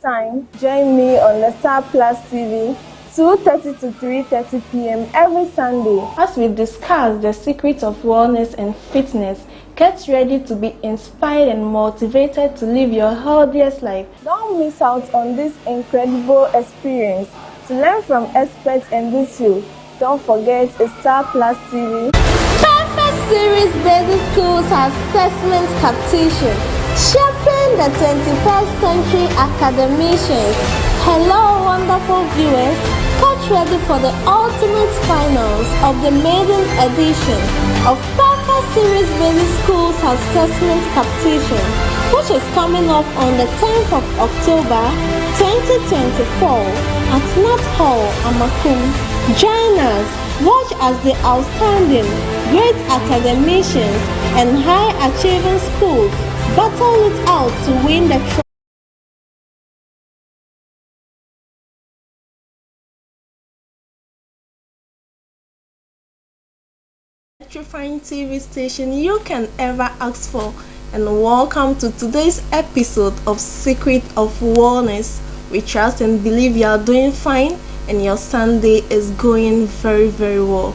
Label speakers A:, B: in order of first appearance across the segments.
A: time, join me on the Star Plus TV, 2:30 to 3:30 p.m. every Sunday, as we discuss the secrets of wellness and fitness. Get ready to be inspired and motivated to live your healthiest life. Don't miss out on this incredible experience. To learn from experts in this field, don't forget Star Plus TV.
B: Perfect Series Basic Schools Assessment Competition, shaping the 21st century academicians. Hello, wonderful viewers. Get ready for the ultimate finals of the maiden edition of Perfect Series Basic Schools Assessment Competition, which is coming up on the 10th of October 2024 at North Hall, Amakum. Join us. Watch as the outstanding, great academicians and high-achieving schools battle it out to win the trophy. Electrifying TV station you can ever ask for, and welcome to today's episode of Secret of Wellness. We trust and believe you are doing fine and your Sunday is going very well.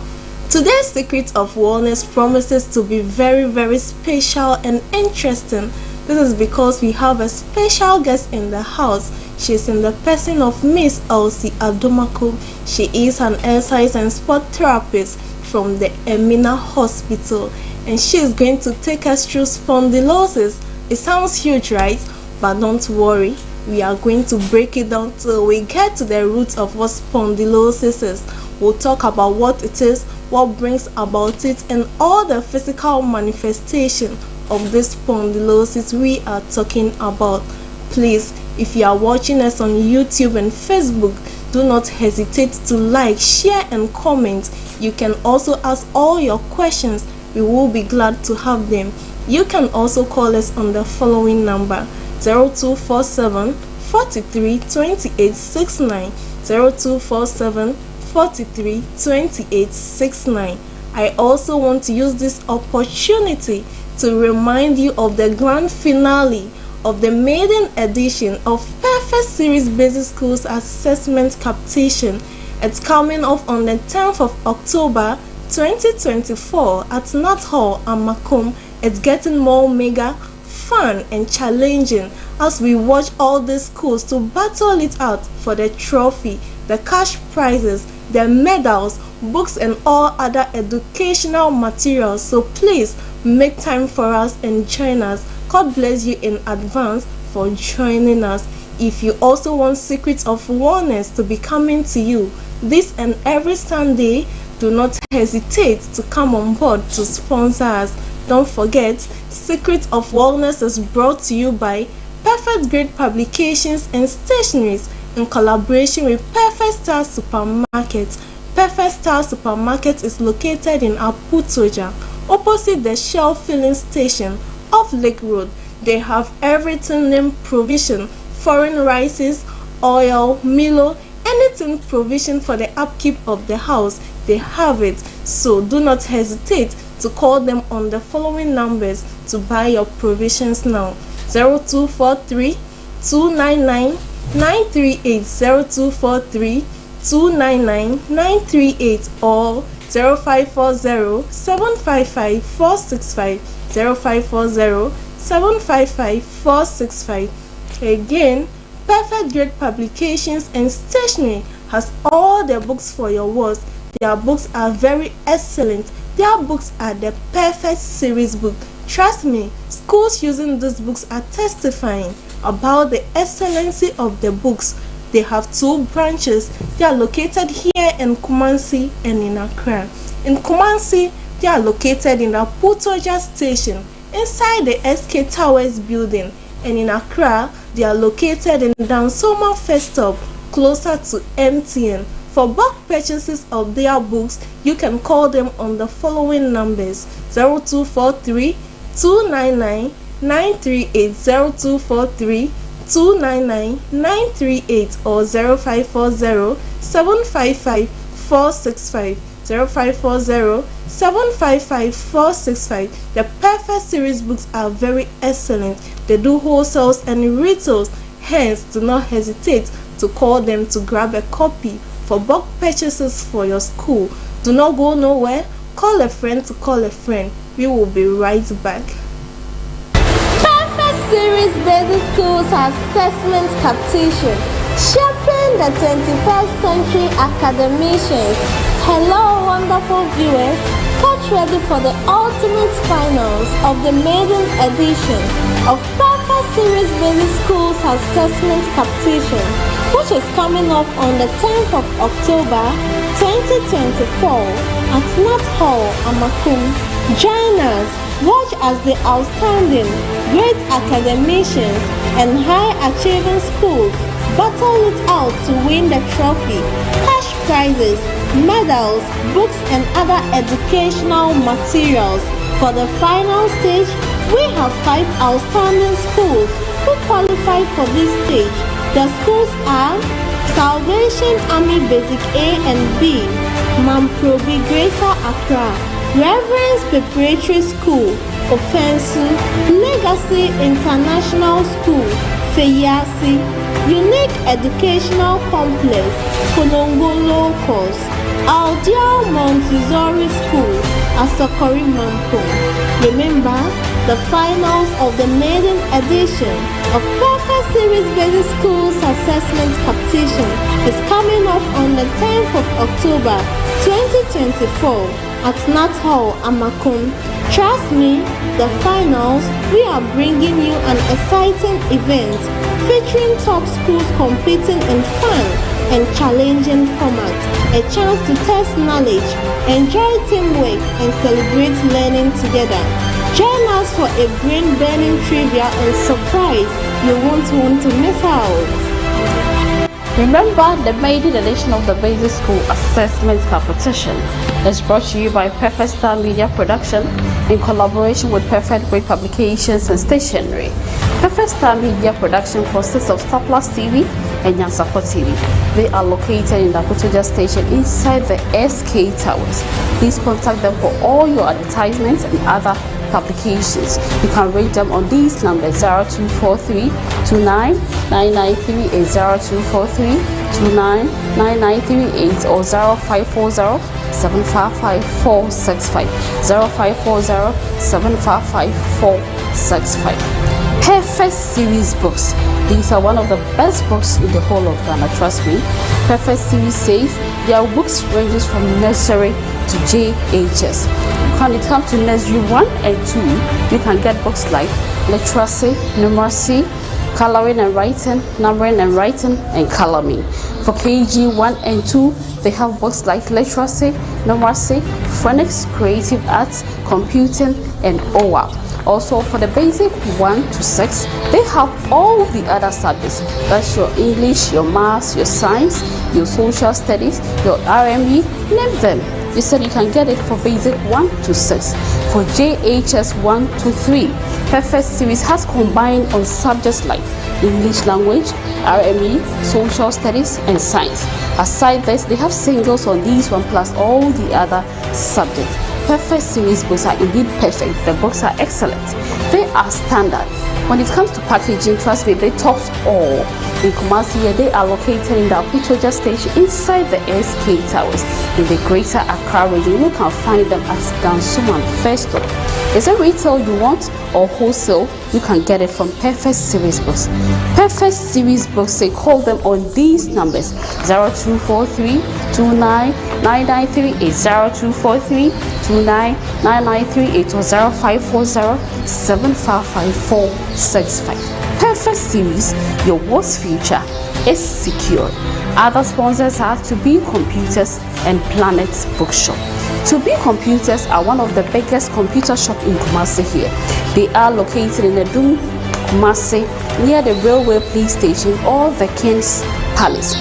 B: Today's Secret of Wellness promises to be very special and interesting. This is because we have a special guest in the house. She's in the person of Miss Elsie Adomako. She is an exercise and sport therapist from the Emina Hospital, and she is going to take us through spondylosis. It sounds huge, right? But don't worry, we are going to break it down till we get to the roots of what spondylosis is. We'll talk about what it is, what brings about it, and all the physical manifestation of this spondylosis we are talking about. Please, if you are watching us on YouTube and Facebook, do not hesitate to like, share, and comment. You can also ask all your questions. We will be glad to have them. You can also call us on the following number: 0247 43 28 69, 0247 43 28 69. I also want to use this opportunity to remind you of the grand finale of the maiden edition of Perfect Series Basic Schools Assessment Competition. It's coming off on the 10th of October 2024 at North Hall, Amakum. It's getting more mega, fun, and challenging as we watch all these schools to battle it out for the trophy, the cash prizes, the medals, books, and all other educational materials. So please make time for us and join us. God bless you in advance for joining us. If you also want Secrets of Wellness to be coming to you this and every Sunday, do not hesitate to come on board to sponsor us. Don't forget, Secrets of Wellness is brought to you by Perfect Grade Publications and Stationeries in collaboration with Perfect Star Supermarket. Perfect Star Supermarket is located in Aputoja, opposite the Shell filling station off Lake Road. They have everything named provision: foreign rices, oil, Milo, anything provision for the upkeep of the house. They have it. So do not hesitate to call them on the following numbers to buy your provisions now: 0243 299 938, 0243 299 938, or 0540 755 465, 0540 755 465. Again, Perfect Grade Publications and Stationery has all the books for your walls. Their books are very excellent. Their books are the perfect series book. Trust me, schools using these books are testifying about the excellency of the books. They have two branches. They are located here in Kumasi and in Accra. In Kumasi, they are located in Aputoja Station inside the SK Towers building, and in Accra, they are located in Dansoma First Stop, closer to MTN. For bulk purchases of their books, you can call them on the following numbers: 0243 299 938, 0243 299 938, or 0540 755 465, 0540 755 465. The Perfect Series books are very excellent. They do wholesales and retails, Hence, do not hesitate to call them to grab a copy for bulk purchases for your school. Do not go nowhere. Call a friend to call a friend. We will be right back.
A: Perfect Series Basic Schools Assessment Competition, shaping the 21st century academicians. Hello, wonderful viewers. Get ready for the ultimate finals of the maiden edition of Perfect Series Basic Schools Assessment Competition, which is coming up on the 10th of October 2024 at Nat Hall, Amakum. Join us. Watch as the outstanding, great academicians and high-achieving schools battle it out to win the trophy, cash prizes, medals, books and other educational materials. For the final stage, we have 5 outstanding schools who qualified for this stage. The schools are Salvation Army Basic A and B, Mamprobi Greater Accra, Reverence Preparatory School, Offensu, Legacy International School, Feyasi, Unique Educational Complex, Konongo Locals, Aldial Montessori School, Asokori Mampo. Remember, the finals of the maiden edition of Perfect Series Basic Schools Assessment Competition is coming up on the 10th of October 2024 at Nat Hall, Amakum. Trust me, the finals, we are bringing you an exciting event featuring top schools competing in fun and challenging formats, a chance to test knowledge, enjoy teamwork, and celebrate learning together. Join us for a brain-burning trivia and surprise you won't want to miss out.
C: Remember, the maiden edition of the Basic School Assessment Competition is brought to you by Perfect Star Media Production in collaboration with Perfect Great Publications and Stationery. Perfect Star Media Production consists of Star Plus TV and Nyansapot TV. They are located in the Kutuja Station inside the SK Towers. Please contact them for all your advertisements and other publications. You can rate them on these numbers: 0243 29993 0243 29993 or 0540 755 465 0540 755 465. Perfect Series books. These are one of the best books in the whole of Ghana, trust me. Perfect Series says their books ranges from nursery to JHS. When it comes to nursery 1 and 2, you can get books like literacy, numeracy, coloring and writing, numbering and writing, and coloring. For KG 1 and 2, they have books like literacy, numeracy, phonics, creative arts, computing, and OWA. Also, for the basic 1 to 6, they have all the other subjects. That's your English, your maths, your science, your social studies, your RME, name them. You said you can get it for basic 1 to 6. For JHS 1 to 3, Perfect Series has combined on subjects like English language, RME, social studies, and science. Aside this, they have singles on these one plus all the other subjects. Perfect Series books are indeed perfect. The books are excellent. They are standard. When it comes to packaging, trust me, they top all. In Kumasi, they are located in the Aputoja Station inside the SK Towers. In the Greater Accra region, you can find them at Gansuman First Stop. Is it retail you want or wholesale? You can get it from Perfect Series books. Perfect Series books, they call them on these numbers: 0243 29993 0243 29993 or 0540 755 465. Perfect Series, your worst future is secure. Other sponsors are To Be Computers and Planet Bookshop. To Be Computers are one of the biggest computer shops in Kumasi here. They are located in the Dum, Kumasi, near the railway police station or the King's Palace.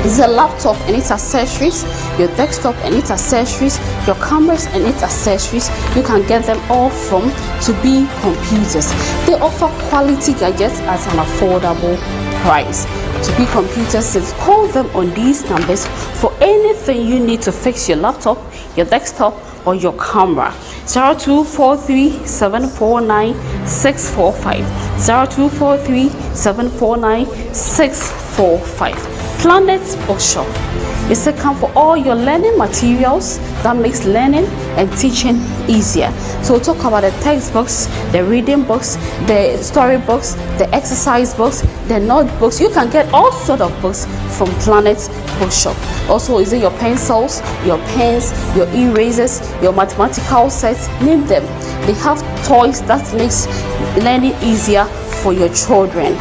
C: It's a laptop and its accessories, your desktop and its accessories, your cameras and its accessories. You can get them all from To Be Computers. They offer quality gadgets at an affordable price. To Be Computers says call them on these numbers for anything you need to fix your laptop, your desktop, or your camera. 0243 749 645. 0243 749 645. Planet Bookshop is a camp for all your learning materials that makes learning and teaching easier. So we'll talk about the textbooks, the reading books, the story books, the exercise books, the notebooks. You can get all sorts of books from Planet Bookshop. Also, is it your pencils, your pens, your erasers, your mathematical sets, name them. They have toys that makes learning easier for your children.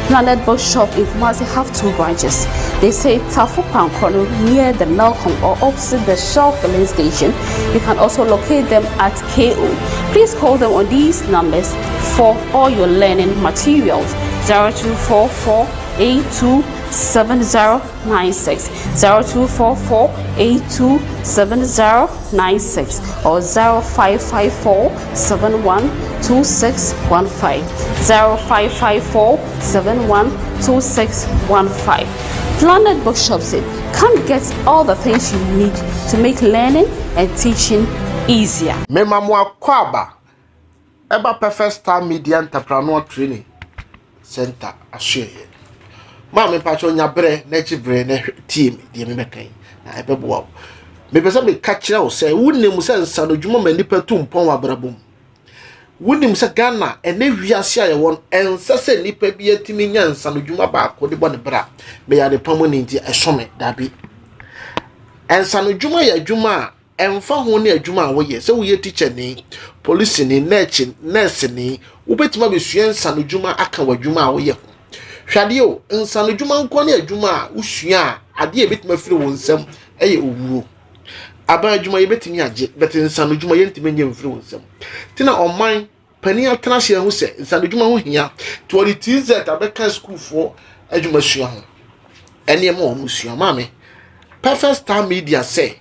C: Planet Bookshop in Kumasi have 2 branches. They say Tafu Pankrono near the Malcolm or opposite the Shell filling station. You can also locate them at KO. Please call them on these numbers for all your learning materials. 0244 827096, 0244 827096, or 0554 712615, 0554 712615. Planet Bookshop said, come get all the things you need to make learning and teaching easier.
D: Memamwa Kwaba Eba Perfect Star Media Entrepreneur Training Center Ashie. Mama pacho nya bre na chibre na team die me bekan na ebebo. Me pese me ka kire wo se wonim se nsanodwuma manipa tumpon abrabom. Wonim se Ghana ene wiase aye won ense se nipa bi atimi nya nsanodwuma ba ko de bone bra me ya de pamoni nti ehome dabi. Ensanodwuma ya adwuma emfa ho ne adwuma a wo ye se wo ye teacher ni, police ni, nurse ni, wo betima besua nsanodwuma aka wadwuma a wo ye. Hwadeyo nsanodwuma nko ne adwuma usua ade ebetima firi wo nsam eye owuo aba adwuma ye betimi age bet nsanodwuma ye ntime nye mfiri wo nsam tina oman pani atena hye ho se nsanodwuma ho hia to the TZ abeka school for adwuma sua ho ene mo ho sua mame Perfect Star Media say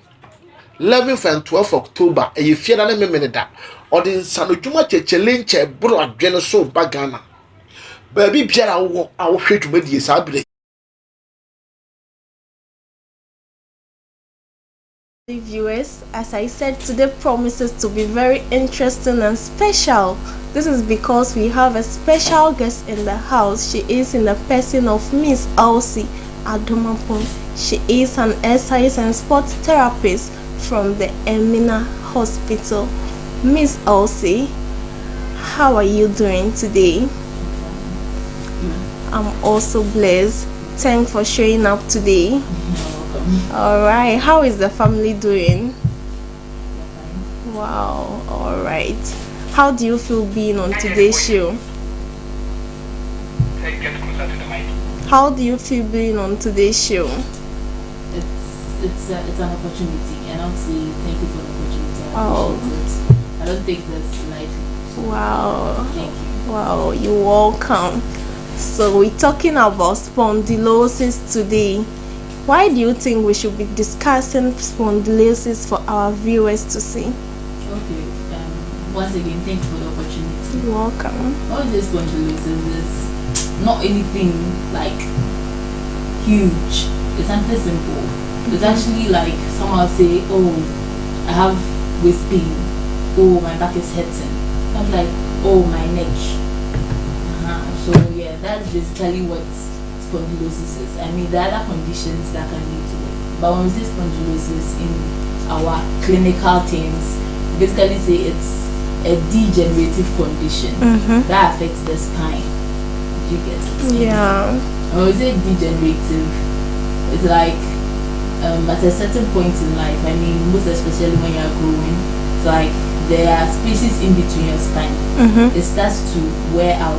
D: 11th and 12th October eye fiada na memeneda odi nsanodwuma chechele nche bro adwene so bagana baby biara wo a wo hwetuma die sabre.
B: Viewers, as I said, today promises to be very interesting and special. This is because we have a special guest in the house. She is in the person of Miss Elsie Adomapon. She is an exercise and sports therapist from the Emina Hospital. Miss Elsie, how are you doing today? I'm also blessed. Thanks for showing up today. All right, how is the family doing? Wow, all right. How do you feel being on today's show? How do you feel being on today's show?
E: It's an opportunity, and I'll say thank you for the opportunity. I don't take this lightly.
B: Wow.
E: Thank you.
B: Wow, you're welcome. So we're talking about spondylosis today. Why do you think we should be discussing spondylosis for our viewers to see?
E: Okay. Once again, thank you for the opportunity.
B: You're welcome.
E: All this spondylosis is not anything like huge. It's something simple. It's actually like someone say, "Oh, I have waist pain. Oh, my back is hurting." I'm like, "Oh, my neck." So yeah, that's basically what spondylosis is. I mean, there are other conditions that can lead to it, but when we say spondylosis in our clinical terms, basically say it's a degenerative condition that affects the spine. Do you get it?
B: Yeah.
E: When we say degenerative, it's like at a certain point in life, I mean, most especially when you are growing, it's like there are spaces in between your spine. It starts to wear out.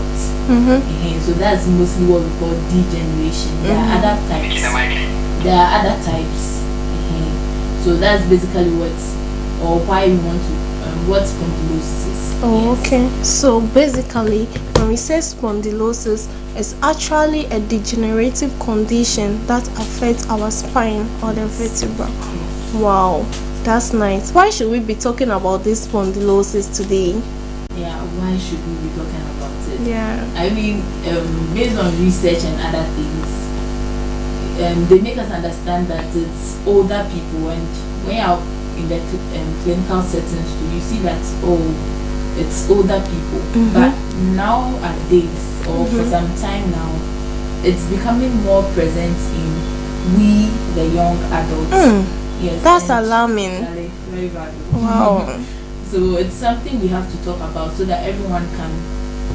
E: So that's mostly what we call degeneration. There are other types. So that's basically why we want to what spondylosis is.
B: Oh, okay. So basically, when we say spondylosis, it's actually a degenerative condition that affects our spine or the vertebra. Wow. That's nice. Why should we be talking about this spondylosis today?
E: Yeah, why should we be talking about it?
B: Yeah.
E: I mean, based on research and other things, they make us understand that it's older people, and when you're in the clinical settings too, you see that it's older people, but nowadays or for some time now, it's becoming more present in we the young adults. Yes,
B: that's alarming.
E: Very valuable.
B: Wow.
E: So it's something we have to talk about so that everyone can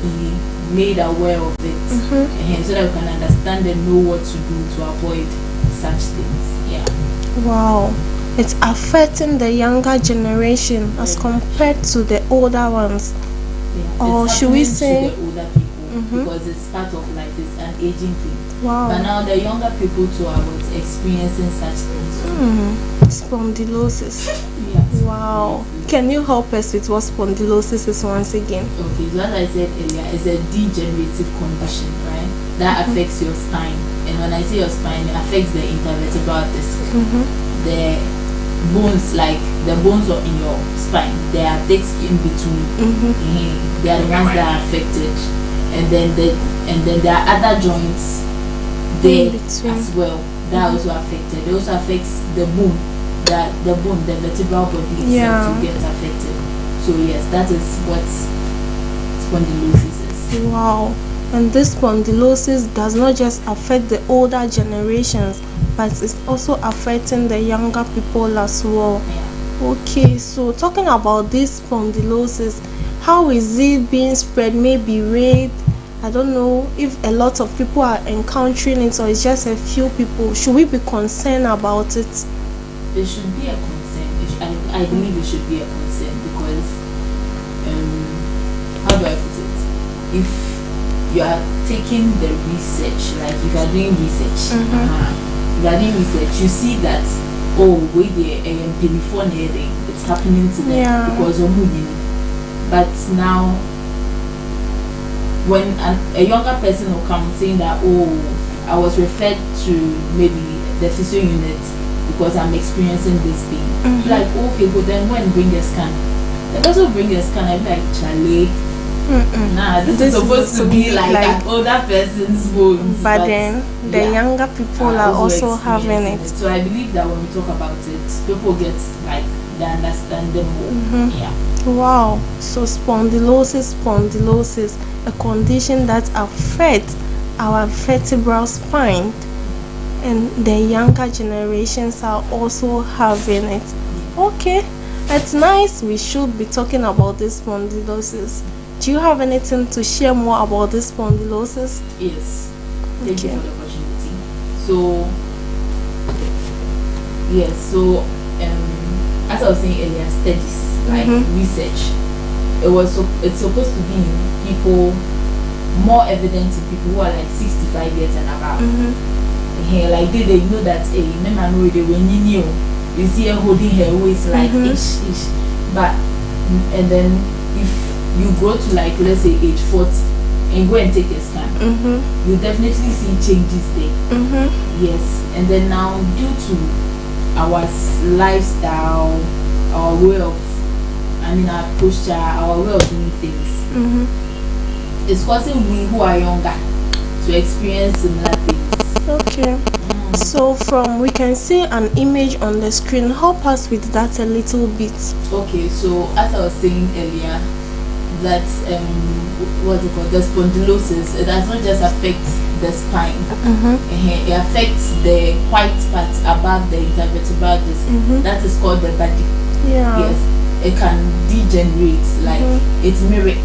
E: be made aware of it, and so that we can understand and know what to do to avoid such things. Yeah.
B: Wow. It's affecting the younger generation as compared to the older ones.
E: Yeah.
B: Or
E: It's
B: should we
E: happening
B: say-
E: to the older people because it's part of life, it's an aging thing.
B: Wow.
E: But now the younger people too are experiencing such things.
B: Spondylosis.
E: Yes.
B: Wow. Can you help us with what spondylosis is once again?
E: Okay, so as I said earlier, it's a degenerative condition, right? That affects your spine. And when I say your spine, it affects the intervertebral disc. The bones, like the bones are in your spine, there are discs in between. They are the ones that are affected. And then there are other joints there as well that are also affected. It also affects the bone, the vertebral body itself to get affected. So yes, that is what spondylosis is.
B: Wow. And this spondylosis does not just affect the older generations, but it's also affecting the younger people as well.
E: Yeah.
B: Okay, so talking about this spondylosis, how is it being spread? Maybe rate, I don't know if a lot of people are encountering it or it's just a few people. Should we be concerned about it?
E: It should be a concern. I believe it should be a concern because, how do I put it? If you are taking the research, like if you are doing research, you see that, wait there, it's happening to them because of moving. But now, when a younger person will come saying that, I was referred to maybe the physio unit because I'm experiencing this pain. Like, okay, but then when bring a scan, the person will bring a scan, I'll be like, Charlie, nah, this is supposed to be like an older person's bones.
B: But then the younger people are also having it.
E: So I believe that when we talk about it, people get like they understand them more. Yeah.
B: Wow. So spondylosis, a condition that affects our vertebral spine, and the younger generations are also having it. Okay, it's nice. We should be talking about this spondylosis. Do you have anything to share more about this spondylosis?
E: Yes. Thank you for the opportunity. So, yes. So, as I was saying earlier, studies like research. It's supposed to be in people, more evident in people who are like 65 years and above. Like they know that men know they when you see her holding her waist like ish. But and then if you grow to like let's say age 40 and go and take a scan, you definitely see changes there. Yes, and then now due to our lifestyle, our way of, our posture, our way of doing things, it's causing we who are younger to experience similar things.
B: Okay. So we can see an image on the screen. Help us with that a little bit. Okay,
E: so as I was saying earlier, that the spondylosis, it does not just affect the spine. It affects the white part above the intervertebral disc. That is called the body. Yes, it can degenerate, like it's mirror.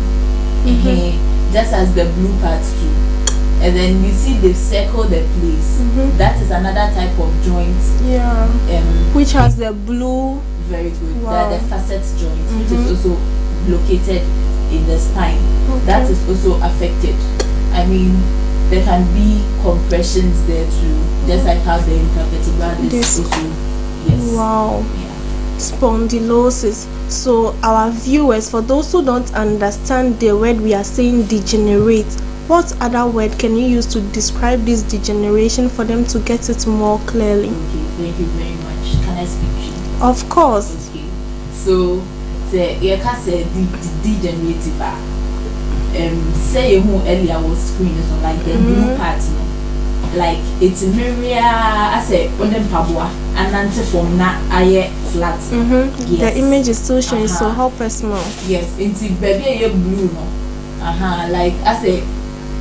E: Just as the blue part too. And then you see they circle the place. That is another type of joint.
B: Which has the blue.
E: Very good. Wow. The facet joint, which is also located in the spine. That is also affected. There can be compressions there too, just like how the intervertebral is also. Yes.
B: Wow.
E: Yeah.
B: Spondylosis. So our viewers, for those who don't understand the word we are saying degenerate, what other word can you use to describe this degeneration for them to get it more clearly?
E: Okay, thank you very much. Can I speak?
B: Of course.
E: Okay. So you can say degenerative. Say who earlier was screen like the blue part, like it's mirror. I say on them pabua anante from na aye flat.
B: Yes. The image is still showing, so help us more.
E: Yes, into baby a blue no. Like I say,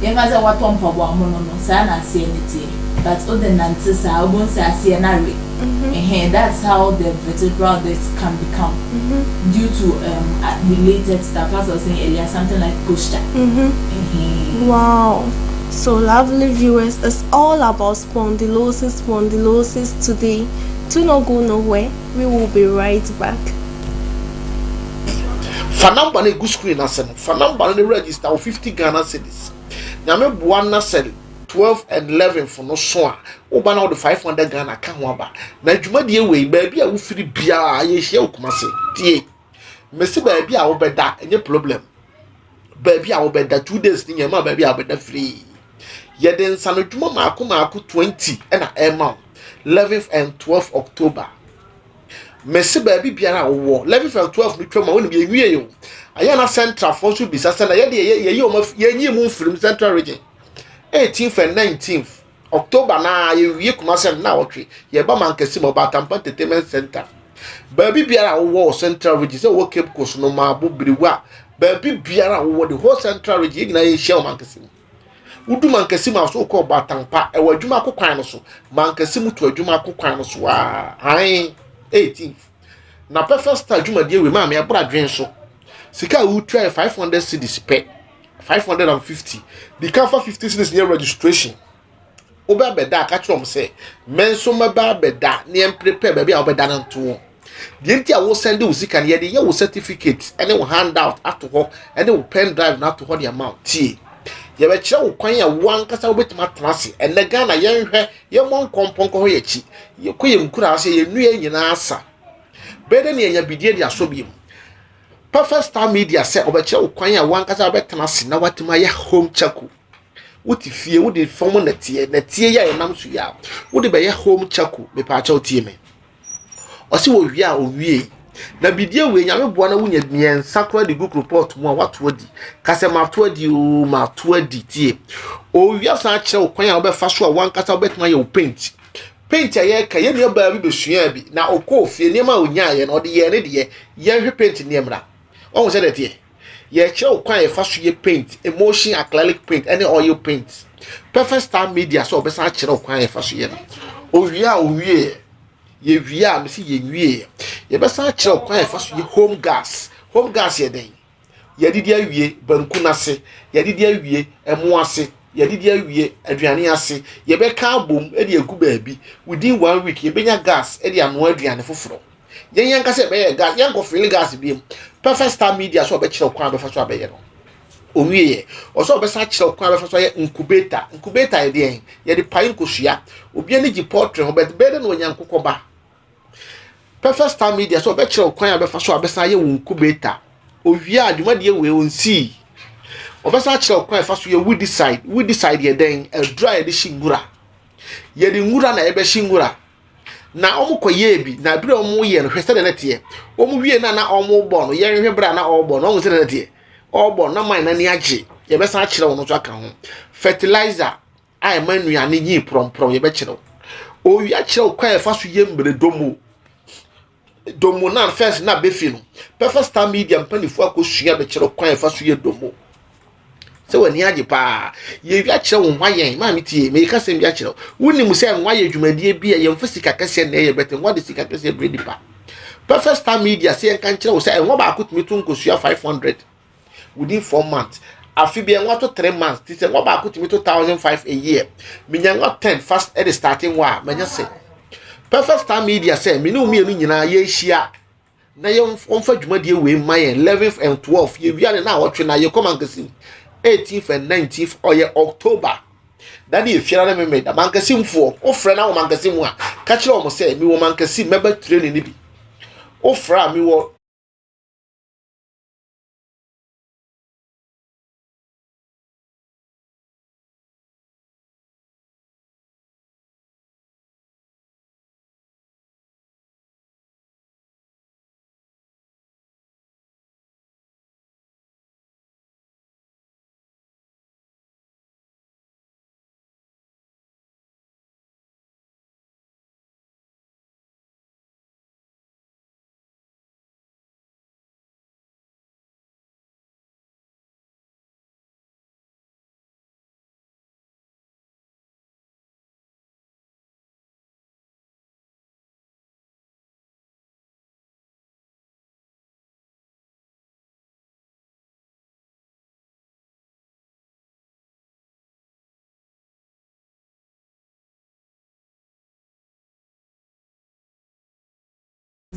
E: you must have what on pabo no, sana see anything. But other nante sa won't say see an that's how the vertebral disc can become due to related stuff. As I was saying earlier, something like posture.
B: Wow. So lovely viewers, it's all about spondylosis today. Do not go nowhere. We will be right back.
D: For number a good screen asen. For number the register 50 Ghana cedis. Nyame buana sell 12 and 11 for no so. Oba na the 500 Ghana ka ho aba. Na adwuma de we baabi a wo firi bia ye hia okumase. Tie. Mesi baabi a wo beda enye problem. Baabi a wo beda 2 days ni nyama baabi a beda free. Yeden sanodwuma maako 20 na ema 11th and 12th October. Mesi baabi biara wo 11th and 12th ni twema woni bi enwie yo. Aya na central for so bisa sana ye de ye o ma ye mu mfirim central region. 18th and 19th October na ye wie kumase na wotwe ye ba mankasi mo Batampa Entertainment Center. Baabi biara wo central region se wo Cape Coast no ma bobiriwa. Baabi biara wo the whole central region na ye share mankasi. Udu mankasi ma so ko Batampa e wadwuma akokwan no so mankasi mu to adwuma akokwan no so 18th na perfect star adwuma de we ma me abra dwen so sika u try 500 cedis pe 550 the cover 50 cedis near registration oba beda ka krom say menso maba beda ne em prepare ba bia obeda nanto the nti a wo send wo sika ne ye wo certificate ene wo handout ato ho ene wo pen drive na ato ho the amount tie ye be kire wo kwan ya wan kasa wo betima trase ene Ghana ye nhwe ye mon kompon ko ho ye chi ye koye mkura ase ye nu ye nyina asa bede ne nya bidie dia so biem Perfect Star Media say obekire wo kwan ya wan kasa betena se na watima ye home chaku wuti fie wudi form na tie ya enam so ya wudi be ye home chaku me pa cha otie me osi wo wi a owie na bidie we nyame boa na wunya nyen sakra de group report mu a wato adi kase ma to adi o ma to adi tie o wi asan kire wo kwan ya obefa so a wan kasa obetuma ye paint aye ka ye nua ba bi besua bi na okofie niam a onya ye na ode ye ne de ye hwe paint niamra o se de tie ye kire wo kwan ye fa so ye paint emulsion acrylic paint any oil paint Perfect Star Media so obesa kire wo kwan ye fa so ye no o wi a owie ye wi a me si ye nwie ye besa kire wo kwan ye fa so ye home gas ye den ye didi awie banku na se ye didi awie emu ase ye didi awie aduane ase ye be ka bom e de egu baabi within 1 week ye benya gas e de ano aduane foforo yen ka se be ye gas yen ko fill gas bi Perfect Star Media so be kire wo kwan be fa so abaye no owie ye o so be sa kire wo kwan be fa so ye incubator ye de ye de pain kosua obi ani gi portrait ho bet be de no nyankokoba Perfect Star Media so be kire wo kwan be fa so abesa ye incubator owie adwuma de we onsi obesa kire wo kwan fa so ye wood side ye den e dry de shingura ye de ngura na ye be shingura na omukoye bi na bire omu ye no hwese de nete omu wie na omu bo no ye hwe bra na obo no omu se de nete obo na man na ni age ye be san kire wo no so aka ho fertilizer ai manu ya ni yi prom ye be kire o wi a kire wo kwa fa so ye mbre domo na first na be fi no Perfect Star Media mpanifu akosua be kire kwa fa so ye domo se wani age pa ye wi a kire wo hwayen ma me tie me ka sem bi a kire woni mu se hwaye dwumadie bi ye mfisika kase na ye beten what is sika kase bredi pa Perfect Star Media se en kan kire wo se en wo ba akotumi to nkosua 500 within 4 months afi bi en wo to 3 months ti se wo ba akotumi to 1005 a year minya ngo 10 fast at the starting wa manya se Perfect Star Media se me no enu nyina ye hia na ye mfa dwumadie we mayen 11th and 12th ye wi na wotwe na ye komankasi 18th and 19th or ye October that ye fiara na me da mankasi mfo o frɛ na wo mankasi mu a ka kire o mo se mi wo mankasi meba training ni bi o fra mi wo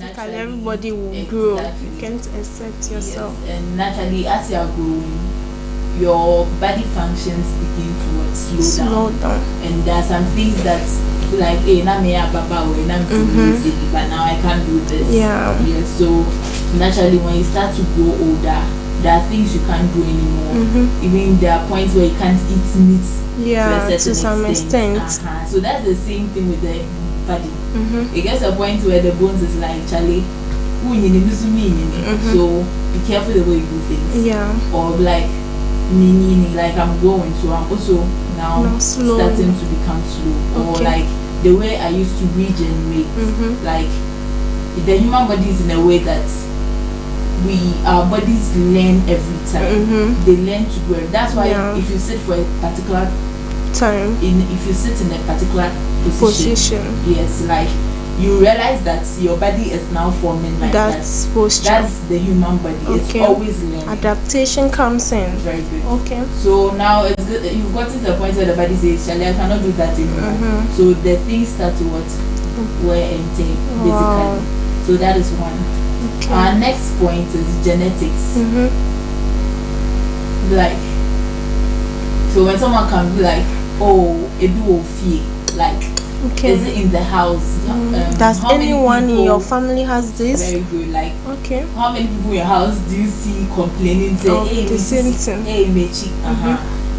B: Automatically, everybody will grow.
E: Exactly.
B: You can't accept yourself.
E: Yes, and naturally, as you are growing, your body functions begin to slow down. And there are some things that, like, hey, now me a baba or now but now I can't do this.
B: Yeah.
E: So naturally, when you start to grow older, there are things you can't do anymore. Even there are points where you can't eat meat.
B: Yeah, to some extent.
E: So that's the same thing with the body. It gets a point where the bones is like, Charlie, so be careful the way you do things.
B: Yeah.
E: Or like like I'm going, so I'm also now starting to become slow. Or like the way I used to regenerate, like the human body is in a way that our bodies learn every time. They learn to grow. That's why if you sit for a particular
B: time,
E: if you sit in a particular position, yes, like you realize that your body is now forming like
B: that's
E: that.
B: Posture.
E: That's the human body. It's always learning.
B: Adaptation comes in.
E: Very good.
B: Okay.
E: So now it's good. You've gotten to the point where the body says, Charlie, I cannot do that anymore. So the things start to wear and tear, basically. So that is one. Okay. Our next point is genetics. Like, so when someone can be like, oh, a do fear, like, is it in the house?
B: Does anyone in your family has this?
E: Very good. Like, how many people in your house do you see complaining? Say, hey,
B: the same thing.
E: Hey, Mechi.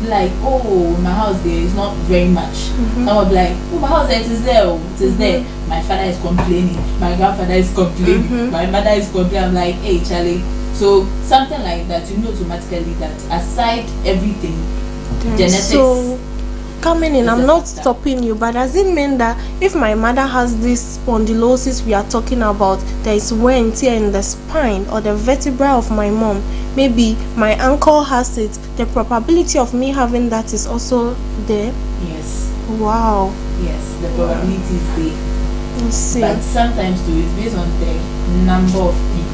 E: Like, oh, my house there is not very much. Someone be like, oh, my house there, it is there. It is there. My father is complaining. My grandfather is complaining. My mother is complaining. I'm like, hey, Charlie. So something like that, you know automatically that aside everything, genetics.
B: So coming in, I'm not stopping you, but does it mean that if my mother has this spondylosis we are talking about, there is wear and tear in the spine or the vertebra of my mom, maybe my uncle has it, the probability of me having that is also there?
E: Yes.
B: Wow.
E: Yes, the probability is there.
B: Let's see.
E: But sometimes too, it's based on the number of people.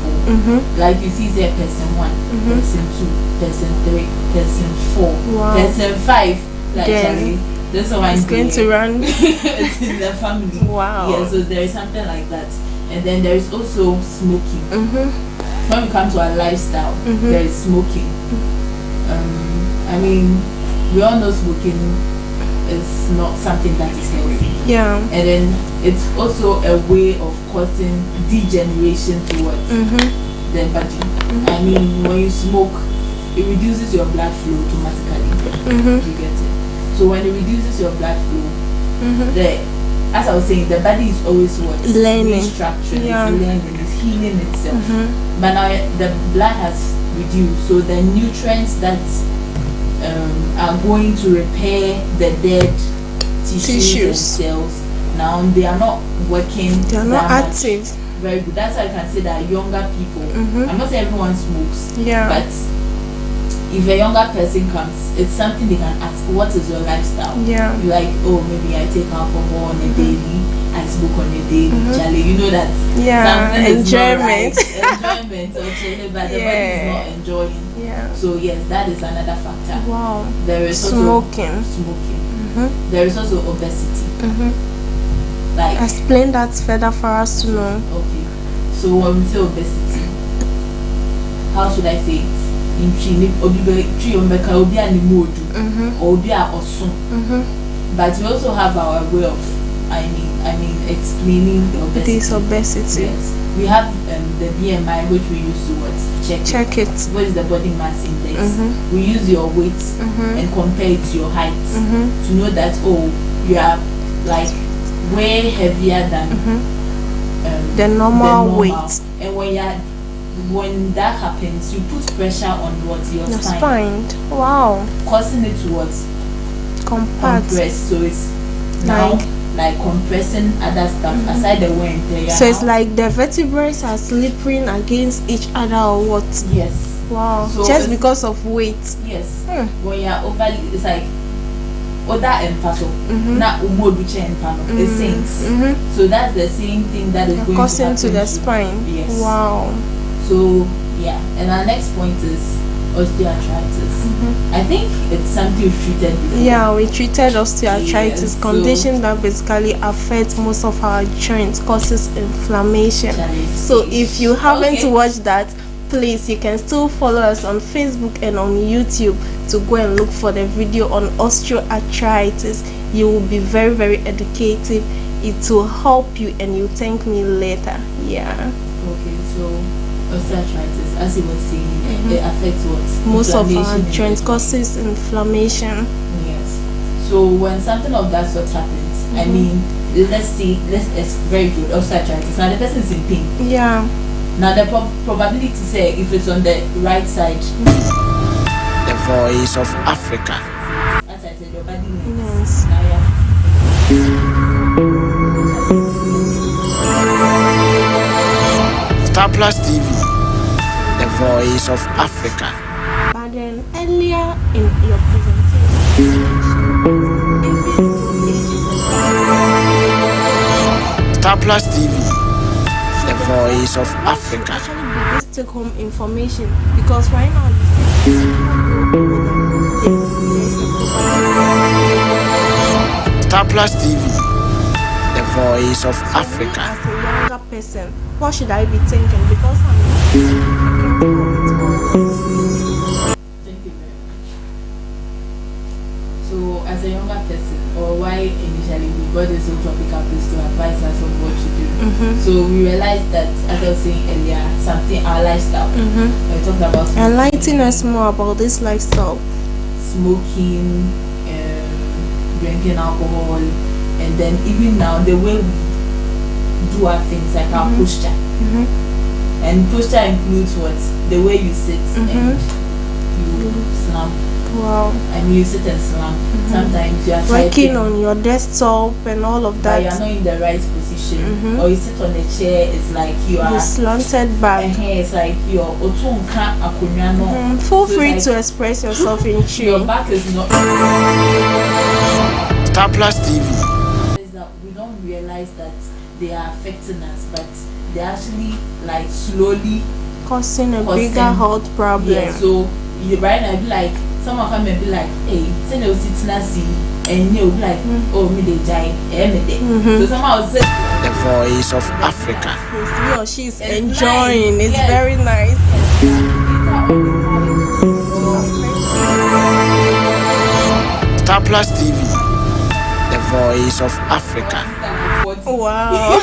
E: Like you see there, person 1, person 2, person 3, person 4, person 5. Like Charlie, this one is
B: going to run.
E: It's in the family.
B: Wow.
E: Yeah, so there is something like that. And then there is also smoking. When we come to our lifestyle, there is smoking. I mean, we all know smoking is not something that is healthy.
B: Yeah.
E: And then it's also a way of causing degeneration towards the body. I mean, when you smoke, it reduces your blood flow automatically. You get it? So when it reduces your blood flow, as I was saying, the body is always
B: learning,
E: restructuring, it's learning, it's healing itself. But now the blood has reduced, so the nutrients that are going to repair the dead tissues and cells, now they are not working.
B: They are not active.
E: Very good. That's why I can say that younger people. I'm not saying everyone smokes. But if a younger person comes, it's something they can ask, what is your lifestyle? You're like, oh, maybe I take alcohol on a daily, I smoke on a daily, Charlie. You know that something
B: enjoyment.
E: Is not right. Enjoyment, okay, but the body is not enjoying. So yes, that is another factor.
B: Wow.
E: There is
B: smoking.
E: There is also obesity. Like,
B: explain that further for us to know.
E: Okay. So when we say obesity, how should I say it? But we also have our way of explaining the obesity.
B: This obesity.
E: Yes. We have the BMI, which we use to check it. What is the body mass index? We use your weight and compare it to your height to know that, oh, you are like way heavier than
B: the normal weight.
E: And when that happens, you put pressure on your spine.
B: Wow.
E: Causing it to compress. So it's now like compressing other stuff aside the wear and tear.
B: So it's like the vertebrae are slipping against each other or what?
E: Yes.
B: Wow. So just because of weight.
E: Yes. When you're overly, it's like other emphasis. Not umoduche empano. It sinks. So that's the same thing that is going
B: causing
E: to happen
B: to the spine.
E: Yes.
B: Wow.
E: So yeah, and our next point is osteoarthritis. I think it's something we've treated before.
B: Yeah, we treated osteoarthritis,
E: Yes,
B: condition that basically affects most of our joints, causes inflammation. So if you haven't watched that, please, you can still follow us on Facebook and on YouTube to go and look for the video on osteoarthritis. You will be very, very educative. It will help you and you thank me later. Yeah.
E: Okay, so osteoarthritis, as you were saying, it affects what?
B: Most of our
E: Inflammation in
B: joints
E: the-
B: causes inflammation.
E: Yes. So when something of that sort happens, I mean, it's very good, osteoarthritis. Now the person is in pain.
B: Yeah.
E: Now the probability say if it's on the right side,
D: The voice of Africa.
E: as I said, your body needs.
B: Yes.
E: Now
D: Star Plus TV. The voice of Africa.
B: But then earlier in your presentation,
D: Star Plus TV. The voice of Africa.
B: actually be this take home information because right now
D: Star Plus TV. The voice of Africa.
B: as a younger person, what should I be thinking? Because I'm
E: thank you very much. So as a younger person, or why initially we got this whole topic up is to advise us on what to do. So we realized that, as I was saying earlier, something our lifestyle. We talked about
B: enlighten us more about this lifestyle.
E: smoking, drinking alcohol, and then even now the way we do our things, like our posture. And posture includes what? The way you sit and you slump.
B: Wow.
E: I mean, you sit and slump. Sometimes you are
B: Working
E: typing,
B: on your desktop and all of
E: but you are
B: that.
E: not in the right position. Or you sit on a chair, it's like you are.
B: You slanted back.
E: It's like you're otunka akunya no.
B: Feel
E: So
B: free
E: it's
B: to express yourself in
E: your
B: tune.
E: back is not.
D: Star Plus TV.
E: Is that we don't realize that they are affecting us, but they actually like slowly.
B: Causing a
E: Causing-
B: bigger health problem.
E: Yeah, so you right now be like, someone come and be like, hey, send your sit nasi, and you'll be like, oh, me they jai, me they. So somehow say,
D: The voice of Africa.
B: Yes, he or she is
E: It's
B: enjoying.
E: nice,
B: It's
E: yes.
B: very nice.
D: Star Plus TV. The voice of Africa.
B: Wow.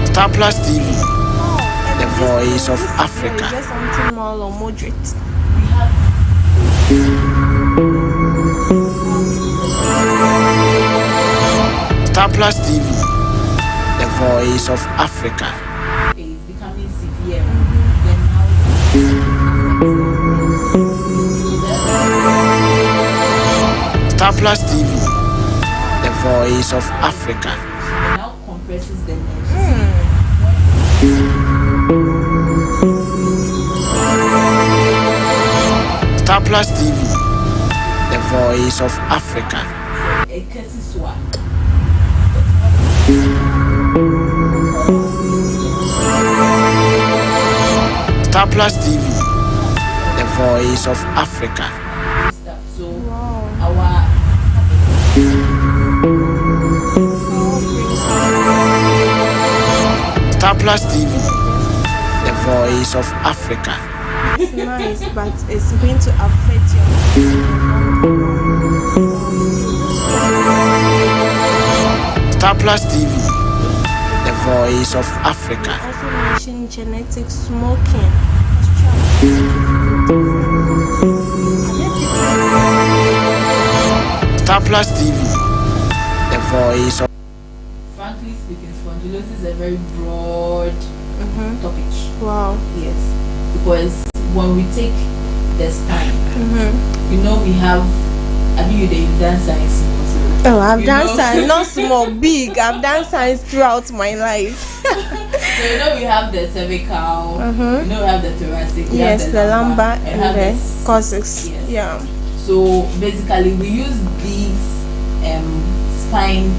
D: Star Plus TV. The voice of Africa.
B: Just something more or moderate.
D: Star Plus TV. The voice of Africa.
E: It's becoming severe. Then now
D: Star Plus TV. The voice of Africa.
E: it now compresses the nerves.
D: Star Plus TV. The voice of Africa.
E: It catches one.
D: Star Plus TV. The voice of Africa.
E: Stuff. So
B: Wow.
E: our
D: Star Plus TV. The voice of Africa.
B: It's nice, but it's going to affect your.
D: Star Plus TV. The voice of Africa.
B: Also mention genetic smoking.
D: Star Plus TV. The voice of
E: frankly speaking, spondylosis is a very broad topic.
B: Wow.
E: Yes, because when we take the spine, you know we have. I mean, you've done science also.
B: Oh, I've
E: You
B: done
E: know?
B: science, not small, big. I've done science throughout my life.
E: So you know we have the cervical, you know we have the thoracic, we
B: Yes,
E: have
B: the lumbar
E: and
B: and
E: have
B: the
E: s-
B: coccyx.
E: Yes.
B: Yeah.
E: So basically, we use these spine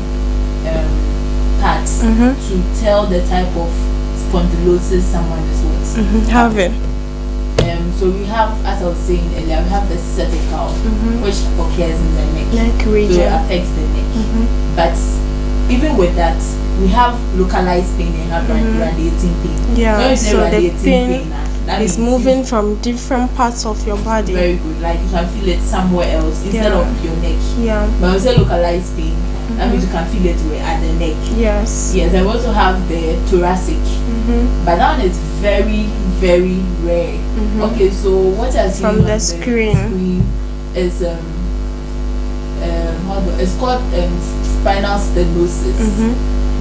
E: parts to tell the type of spondylosis someone is with.
B: Having.
E: So we have, as I was saying earlier, we have the cervical, which occurs in the neck
B: region.
E: So it affects the neck. But even with that, we have localized pain and have radiating pain.
B: Yeah, so the pain
E: that
B: is moving from different parts of your body.
E: Very good. Like you can feel it somewhere else instead of your neck.
B: Yeah.
E: But when we say localized pain, that means you can feel it at the neck.
B: Yes.
E: Yes, I also have the thoracic. But that one is very, very rare. Okay, so what I see
B: from the screen
E: is it's called spinal stenosis.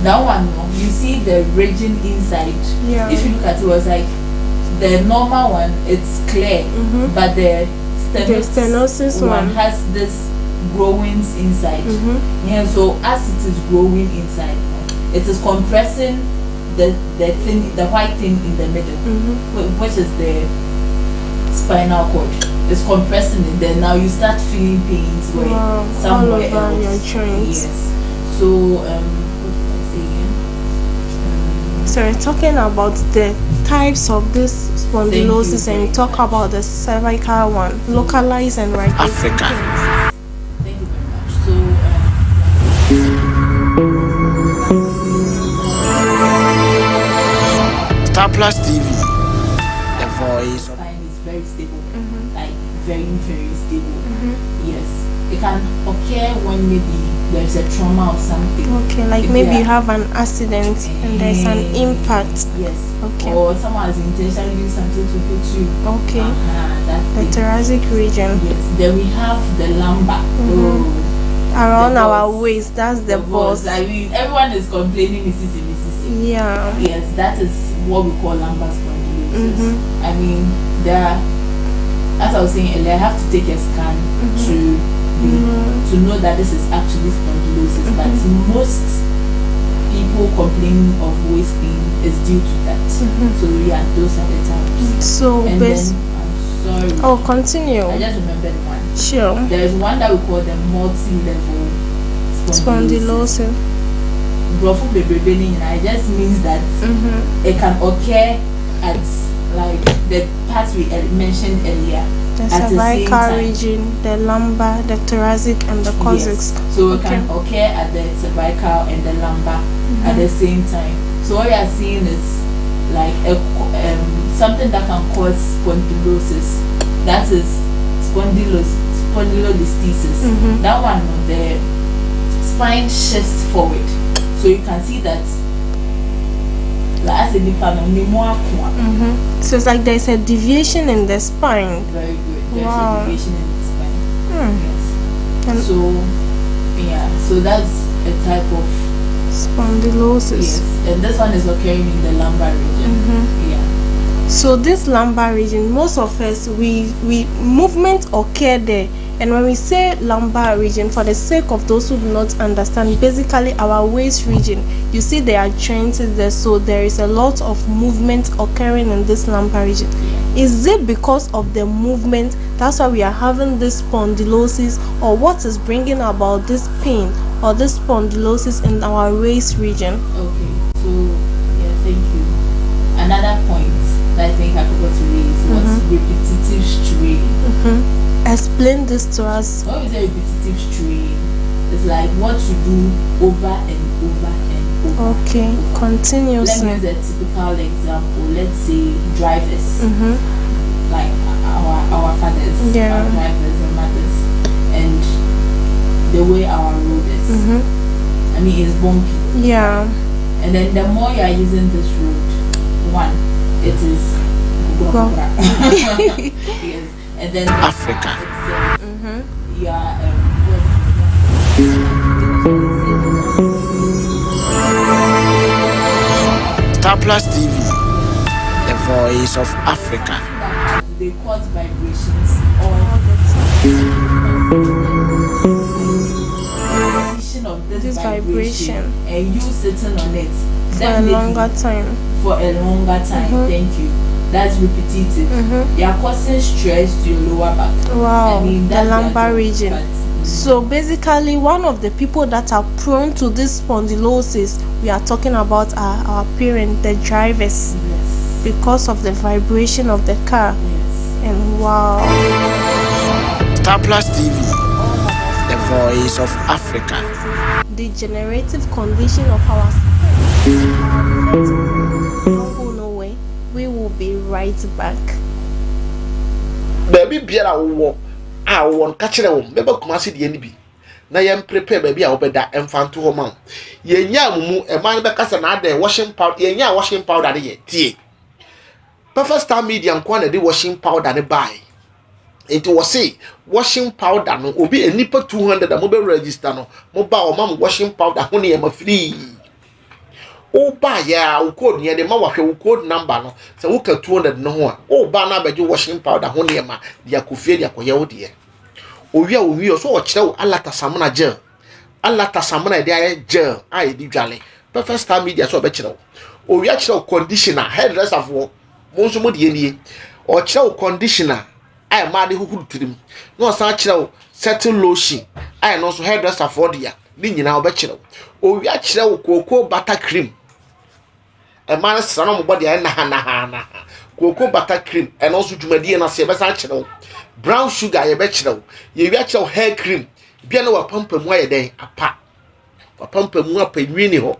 E: That one, you see the region inside.
B: Yeah.
E: If you look at it, was like the normal one, it's clear, but the stenosis one has this growings inside. Yeah, so as it is growing inside, it is compressing the white thing in the middle, which is the spinal cord. It's compressing it. Then now you start feeling pains where somewhere
B: all over
E: else.
B: Your joints.
E: Yes. So what did I say again?
B: So we're talking about the types of this spondylosis, and you talk about the cervical one, localized and radiating.
D: Africa.
E: Thank you very much.
D: Star Plus TV, the voice of
E: Spine is very stable, like very, very stable. Yes, it can occur when maybe there's a trauma or something.
B: Okay, like maybe you have an accident and there's an impact.
E: Yes.
B: Okay.
E: Or someone has intentionally used something to hit you.
B: Okay. The
E: That's
B: thoracic region.
E: Yes. Then we have the lumbar.
B: Around
E: The
B: our
E: boss.
B: waist, that's the boss.
E: I mean, everyone is complaining, Mississippi.
B: Yeah.
E: Yes, that is what we call lumbar spondylosis. I mean, as I was saying earlier, I have to take a scan to know that this is actually spondylosis. But most people complaining of waist pain is due to that. So yeah, those are the types.
B: So
E: And then, I'm sorry.
B: Oh, continue.
E: I just remembered one.
B: Sure.
E: There is one that we call the multi-level
B: Spondylosis.
E: It just means that it can occur at like the parts we mentioned earlier.
B: The
E: at the same
B: cervical
E: time.
B: region, the lumbar, the thoracic, and the coccyx.
E: Yes. So it can occur at the cervical and the lumbar at the same time. So what we are seeing is like something that can cause spondylosis. That is spondylolisthesis. That one, the spine shifts forward. So you can see that
B: So it's like there's a deviation in the spine.
E: Very good. There's
B: Wow.
E: a deviation in the spine. Yes.
B: And
E: So yeah, so that's a type of
B: spondylosis.
E: yes. And this one is occurring in the lumbar region. Yeah.
B: So this lumbar region, most of us we movement occur there. And when we say lumbar region, for the sake of those who do not understand, basically our waist region, you see there are joints there, so there is a lot of movement occurring in this lumbar region. Is it because of the movement that's why we are having this spondylosis, or what is bringing about this pain or this spondylosis in our waist region?
E: Okay. So yeah, thank you. Another point that I think I forgot to raise was repetitive strain.
B: Explain this to us.
E: When we say repetitive strain, it's like what you do over and over and over.
B: Okay,
E: Let me
B: continuously.
E: use a typical example. Let's say drivers, like our fathers,
B: Yeah.
E: our drivers and mothers, and the way our road is. I mean, it's bumpy.
B: Yeah.
E: And then the more you are using this road, one, it is yes. And then
D: Africa. Star Plus TV, the voice of Africa.
E: They cause vibrations all the time. Position of this vibration and you sitting on it
B: For a longer time.
E: For a longer time. Thank you. That's repetitive. They are causing stress to your lower back.
B: Wow.
E: I mean,
B: The
E: that's
B: lumbar region.
E: But
B: So basically, one of the people that are prone to this spondylosis we are talking about are our parents, the drivers, because of the vibration of the car. And wow.
D: Star Plus TV, the voice of Africa.
B: Degenerative condition of our don't go nowhere. We will be right back.
D: Baby biara wo a won ka kire wo meba kuma se de ani bi na yem prepare baby a wo beda emfanto ho ma ye nya amumu e man be kasa na ada washing powder ye nya washing powder de ye tie Perfect Star Media nko na de washing powder ne buy it was say washing powder no obi enipa 200 da mo be register no mo ba o ma washing powder ho ne ye ma free o ba ya o code ne de ma wahwe o code number no se wo ka 200 no ho a o ba na beje washing powder ho ne ma dia kofie dia koye wo de owi so o kire wo alata samuna gel de aye gel ai di dwale Perfect Star Media so o be kire wo owi a kire wo conditioner hairdresser fo mo so mo de nie o kire wo conditioner ai ma de huhuru tirim no san kire wo setting lotion ai no so hairdresser fo dia ni nyina o be kire wo owi a kire wo cocoa butter cream e man sano mo body na cocoa butter cream and also dwumadie na se be san kire wo brown sugar ye be kire wo ye wi a kire wo hair cream bia na wa pampamu aye den apa wa pampamu apa nwini ho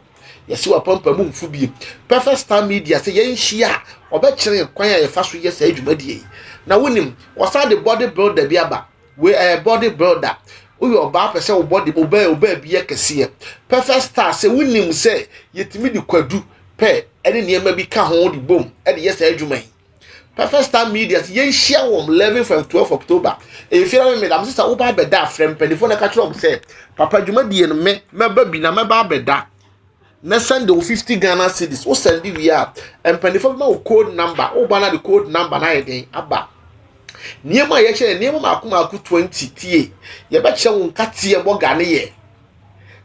D: ye se wa pampamu mfu bi Perfect Star Media se ye nhia obe kire kwan ya ye fa so ye sa dwumadie na wonim wasa de body builder bi aba we body builder uyo ba pese wo body oba bi ye kese Perfect Star se wonim se yetimi di kwadu pe ene niema bi ka ho di bom e de yes adwuman Perfect Star Media ye share wom 11 from 12 October e fira me dam sister wo ba beda frem penifo na ka tro say papa dwuma die no me ba bi na me ba beda na send the 50 Ghana cedis wo send wi a penifo ma wo code number wo ba na the code number na ye den aba niema ye che niema maku 20 tie ye be che wo nkatie boga ne ye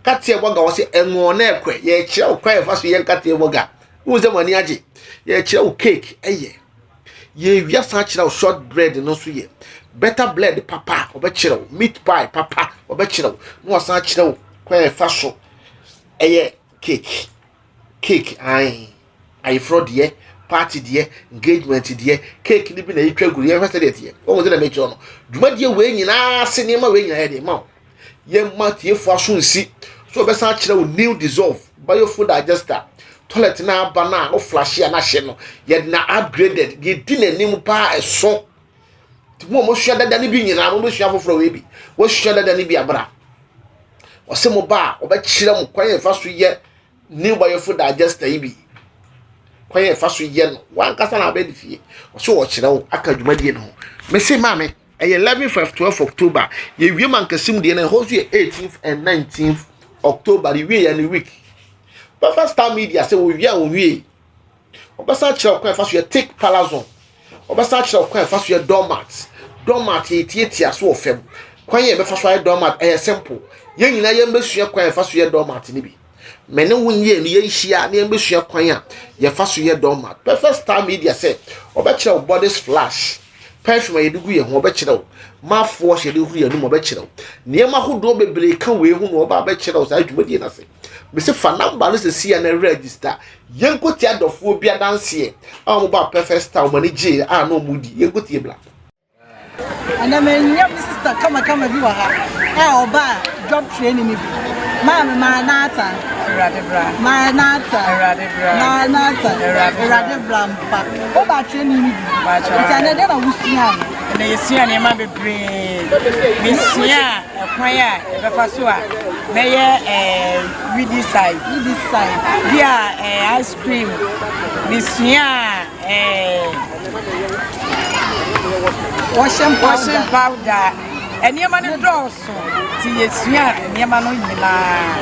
D: katie boga wo se enwo na ekwe ye che wo kwa fa so ye nkatie boga wo ze mani age ye che wo cake eye ye wia sa kire wo short bread no so ye better bread papa obe kire wo meat pie papa obe kire wo no sa kire wo kwa fa so eye cake ai fraud ye party die engagement die cake ni bi na yitwa guru ye fese de o mo ze na mechi ono dwumadie we nyina ase ne ma we nyina ye de ma ye ma tie fu aso nsi so be san kire wo new dissolve biofood digester toilet na aba na o flash ya na hye no ye na upgraded ye di na nim pa eso ti mo hwa dada ni bi nyina mo hwa foforo we bi wo hwa dada ni bi abra o se mo ba o be kire mo kwan ye fa so ye new biofood digester yi bi kwaye fa so ye no wan kasa na be di fie o so wo kire wo aka dwumadie no me se ma me 11 from 12 October ye wie man kasim de na ho so ye 18th and 19th October ye wie ya ni week Perfect Star Media se wo wie a wo wie obasa kire kwa fa so ye take palazon obasa kire kwa fa so ye doormat ye tietia so ofem kwaye be fa so ye doormat simple ye nyina ye mbesua kwa fa so ye doormat ni bi mene wunye ni ye hia na embesua kwan a ye fa so ye doormat Perfect Star Media say obekire wo body splash perfume ye dugu ye ho obekire wo mafo hye de hu ye no obekire wo niema hodo bebre ka we hu no oba obekire wo sa adwumadie na se me se fa number no se sia na register yenkoti adofo bia danse a mo ba Perfect Star mo ni je a no mudi yenkoti bla
F: ana me nyam sister kama bi wa ha oba job training ni bi ma nata radebra mpa oba training ni bi ma cha na de na wusia
G: na yesia ne ma bebre mesia kwan a e fa so a meye ready side dia ice cream mesia washing powder eniema ne drosso ti yesia eniema no nyina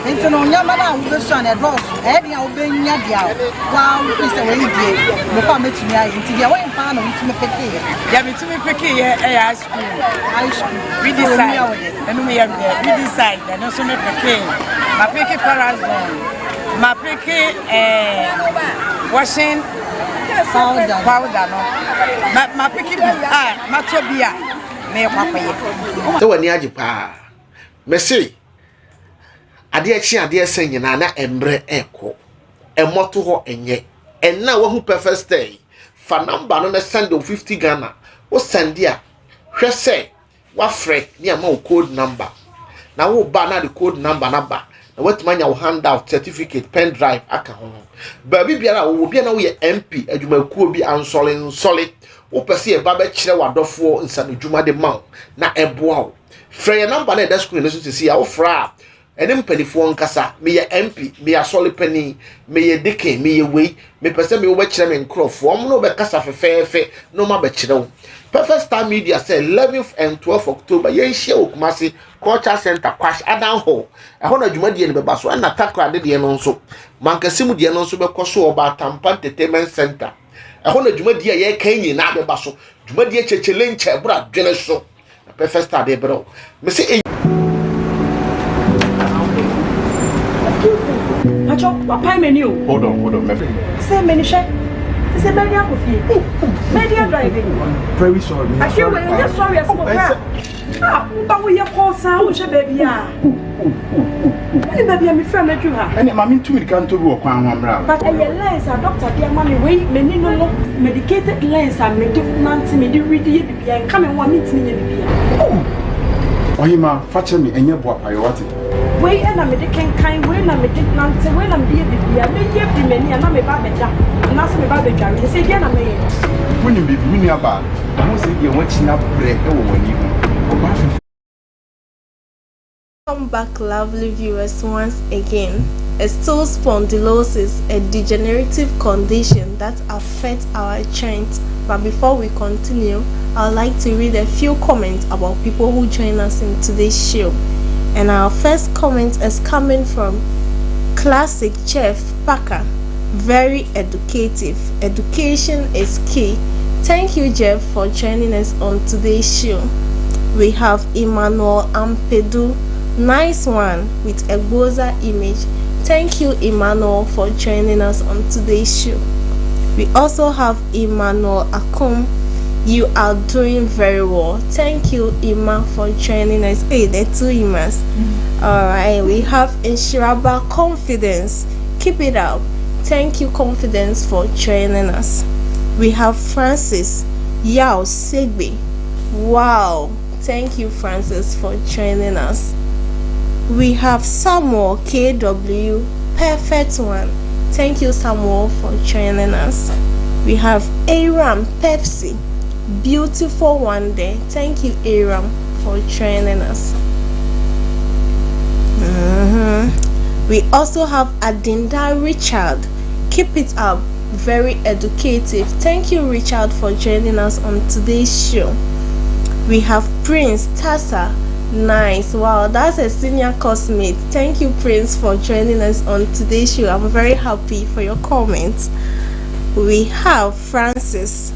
F: enti no nyama na wo so na drosso e dia wo benya dia wa wo se we die mo pa metumi ayi enti dia wo mpa na wo tumi peke
G: ya metumi peke ye ice cream we decide enu me ya we decide na so me peke ma peke parazon ma peke washing powder no ma peke ma tobia me kwapaye
D: so wani aji pa Messi adeɛ chi adeɛ sɛ nyina na embre eko emoto ho enye enna wo hu perfect stay fa number no na send o 50 Ghana o send dia hwɛ sɛ wa frɛ ni ama o code number na wo ba na the code number na ba na watima nya wo handout certificate pen drive aka ho ba biara wo bia na wo ye MP adwumakuo bi ansole wo pese e ba be kire wadofo nsanadwuma de ma na eboa wo frɛ your number na da screen no so sisi ya wo fra enim pelifo nkasa me ye MP me asole pani me ye deke me ye wei me pese me wo be kire me nkrofo om no be kasa fefefe no ma be kire wo Perfect Star Media say 11th and 12th October ye share Okumasi Culture Center Kwash Adan Hall ehon adwuma de ne beba so na takra de no nso mankasimu de no nso be koso oba Tampa Entertainment Center ehon adwuma de ye kan nyina beba so adwuma de chechele nche bra dwene so Perfect Star de bro me say
F: Acho, what pay menu?
H: Hold on, my friend.
F: Say menu share. Say media coffee. Media driving.
H: Very sorry.
F: I feel when you're sorry as well. But we are called sound, baby. Baby, I'm friend with you.
H: And mammy too can't do a crown.
F: But a lens, a doctor, dear mommy, wait, many no medicated lens and medicated ready and come and want me to me.
H: Oh, you ma, fetch me and your boy, I want it.
F: Wait, and I'm a kind when I'm a dick nancy, when I'm dear, I may give the many and I'm a baby. And ask me about the jar. You say, again, I may.
H: When you be winning about, I won't say you're watching up bread when you.
B: Welcome back, lovely viewers, once again. Osteospondylosis, a degenerative condition that affects our joints. But before we continue, I'd like to read a few comments about people who join us in today's show. And our first comment is coming from Classic Jeff Parker. Very educative. Education is key. Thank you, Jeff, for joining us on today's show. We have Emmanuel Ampedu. Nice one with a Goza image. Thank you, Emmanuel, for joining us on today's show. We also have Emmanuel Akum. You are doing very well. Thank you, Ima, for joining us. Hey, the two Imas. Alright, we have Inshiraba Confidence. Keep it up. Thank you, Confidence, for joining us. We have Francis Yao Segbe. Wow. Thank you, Francis, for joining us. We have Samuel KW. Perfect one. Thank you, Samuel, for joining us. We have Aram Pepsi. Beautiful one day. Thank you, Aram, for joining us. We also have Adinda Richard. Keep it up. Very educative. Thank you, Richard, for joining us on today's show. We have Prince Tassa. Nice. Wow, that's a senior cosmate. Thank you, Prince, for joining us on today's show. I'm very happy for your comments. We have Francis.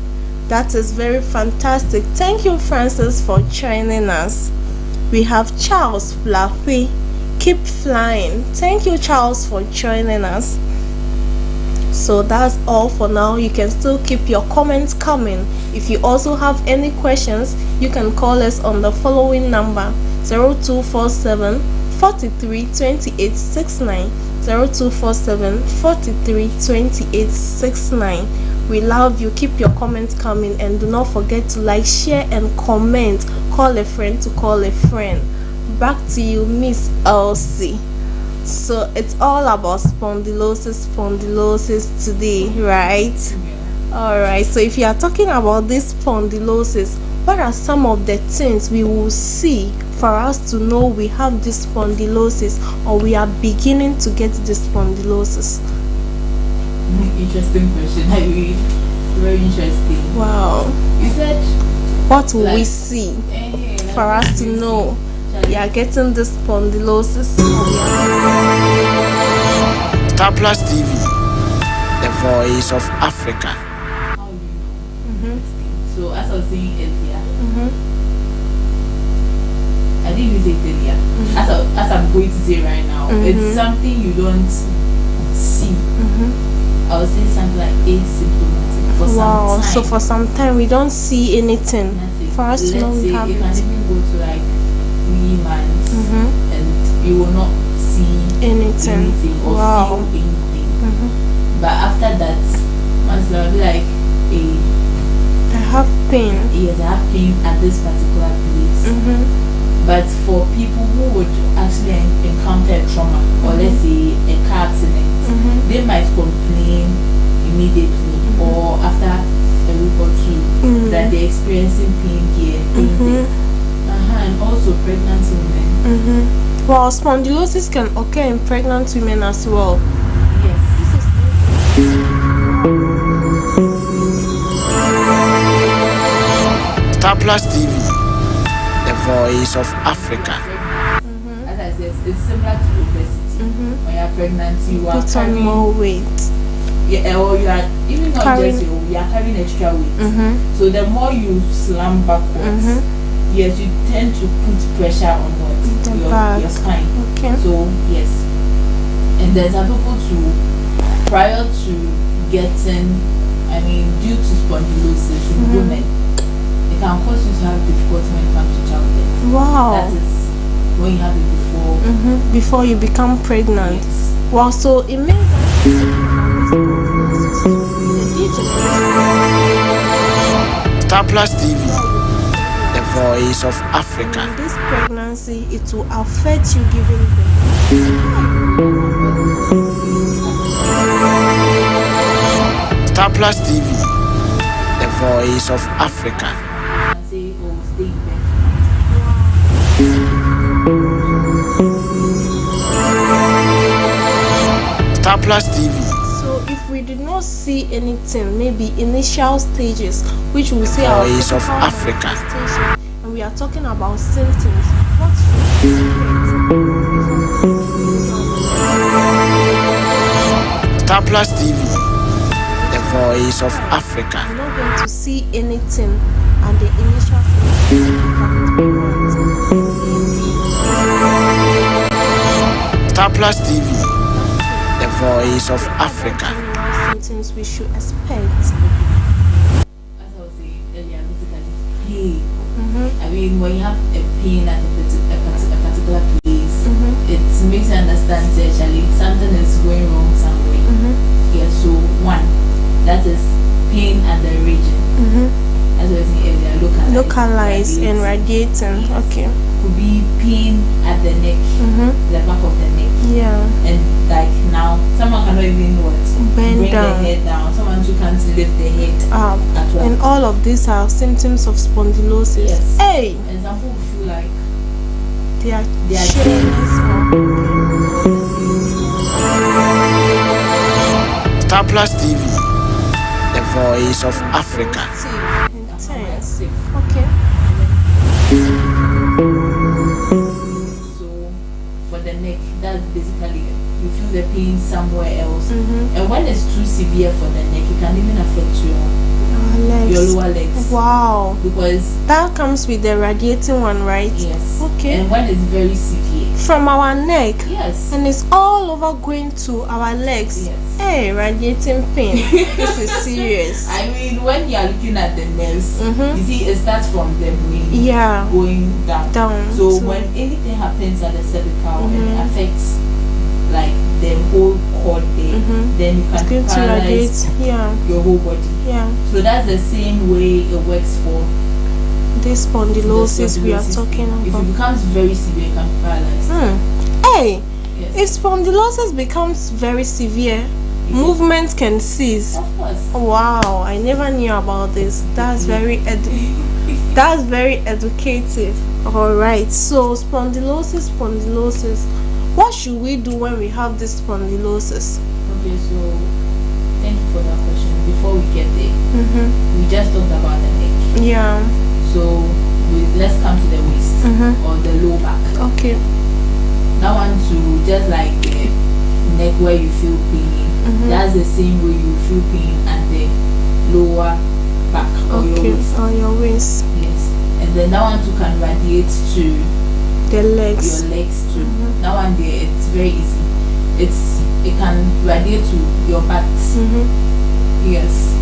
B: That is very fantastic. Thank you, Francis, for joining us. We have Charles Flappy. Keep flying. Thank you, Charles, for joining us. So that's all for now. You can still keep your comments coming. If you also have any questions, you can call us on the following number: 0247 43 28 69. 0247 43 28 69. We love you. Keep your comments coming, and do not forget to like, share, and comment. Call a friend to call a friend. Back to you, Miss Elsie. So it's all about spondylosis today, right? Alright, so if you are talking about this spondylosis, what are some of the things we will see for us to know we have this spondylosis, or we are beginning to get this spondylosis?
E: Interesting question. Very interesting.
B: Wow.
E: You said,
B: what will we see for us to know we are getting this spondylosis?
D: Star Plus TV, the voice of Africa.
E: So as I was saying earlier, I didn't use it earlier. As I'm going to say right now, it's something you don't see. I was saying something like asymptomatic for some time.
B: So for some time we don't see anything.
E: Nothing.
B: For us to know we have
E: it can even go to like 3 months.
B: anything.
E: or
B: Wow.
E: feel anything. But after that, once I'll be like,
B: I have pain.
E: yes, I have pain at this particular place. But for people who would actually encounter a trauma, or let's say a car accident, they might complain immediately or after a week or two that they're experiencing pain here, pain there. And also pregnant women.
B: Well, spondylosis can occur in pregnant women as well.
E: Yes.
D: Star Plus TV, the voice of Africa.
E: As I said, it's similar to obesity. When you're pregnant, you are
B: Put on
E: carrying
B: more weight.
E: yeah, or you are even not
B: Carrying-
E: just you are carrying extra weight. So the more you slam backwards, yes, you tend to put pressure on what
B: The back.
E: your spine.
B: Okay.
E: So yes, and there's some people to prior to getting, I mean, due to spondylosis in women, it can cause you to have difficulty when it comes to childbirth.
B: Wow.
E: That is when you have it before.
B: Before you become pregnant.
E: Yes.
B: Wow, so it means
D: Star Plus TV, the voice of Africa.
B: in this pregnancy, it will affect you giving birth.
D: Star Plus TV, the voice of Africa.
E: And say, oh, stay in bed.
D: Star Plus TV,
B: So if we did not see anything, maybe initial stages, which we say our
D: Voice of
B: physical
D: Africa.
B: manifestation, and we are talking about symptoms, what should we expect?
D: Star Plus TV, the voice of Africa.
B: We're not going to see anything at the initial stages.
D: Star Plus TV, the voice of Africa.
B: Symptoms we should expect.
E: As I was saying earlier, basically pain. I mean, when you have a pain at a particular place, it makes you understand actually something is going wrong somewhere. Yeah, so one, that is pain at the region. As I was saying earlier,
B: Localized and radiating.
E: Yes.
B: Okay.
E: Could be pain at the neck, the back of the neck.
B: Yeah.
E: And like now, someone cannot even
B: Bend
E: bring
B: down.
E: the head down. Someone who can't lift the head
B: Up.
E: at all.
B: And all of these are symptoms of spondylosis.
E: Yes.
B: Hey,
E: And some people feel like
B: they are
E: They are
B: chains.
D: Star Plus TV, the voice of Africa.
B: Intense. Okay.
E: so for the neck, that's basically you feel the pain somewhere else. And when it's too severe for the neck, it can even affect
B: Our legs.
E: your lower legs.
B: Wow.
E: Because
B: That comes with the radiating one, right?
E: yes.
B: Okay.
E: And when it's very severe.
B: From our neck.
E: Yes.
B: And it's all over going to our legs.
E: Yes.
B: Hey, radiating pain. This is serious.
E: I mean, when you are looking at the nerves, you see it starts from the brain
B: Yeah.
E: going down.
B: Down.
E: So
B: to-
E: when anything happens at the cervical and it affects like the whole cord there, then you
B: it's
E: can
B: going to
E: paralyze
B: radiate. Yeah.
E: your whole body.
B: Yeah.
E: So that's the same way it works for
B: This
E: the
B: spondylosis we are
E: spondylosis.
B: talking
E: If
B: about.
E: it becomes very severe, it can be paralyzed.
B: Hey,
E: Yes.
B: if spondylosis becomes very severe, movement can cease.
E: Of course.
B: Wow, I never knew about this. That's very that's very educative. All right. So spondylosis. What should we do when we have this spondylosis?
E: Okay, so thank you for that question. Before we get there, we just talked about the neck.
B: Yeah.
E: So let's come to the waist or the low back.
B: Okay.
E: That one too, just like the neck where you feel pain. That's the same way you feel pain at the lower back or your
B: Okay.
E: waist.
B: Or your waist.
E: Yes. And then that one too can radiate to
B: The legs.
E: your legs too. That one there, it's very easy. It can radiate to your back. Yes.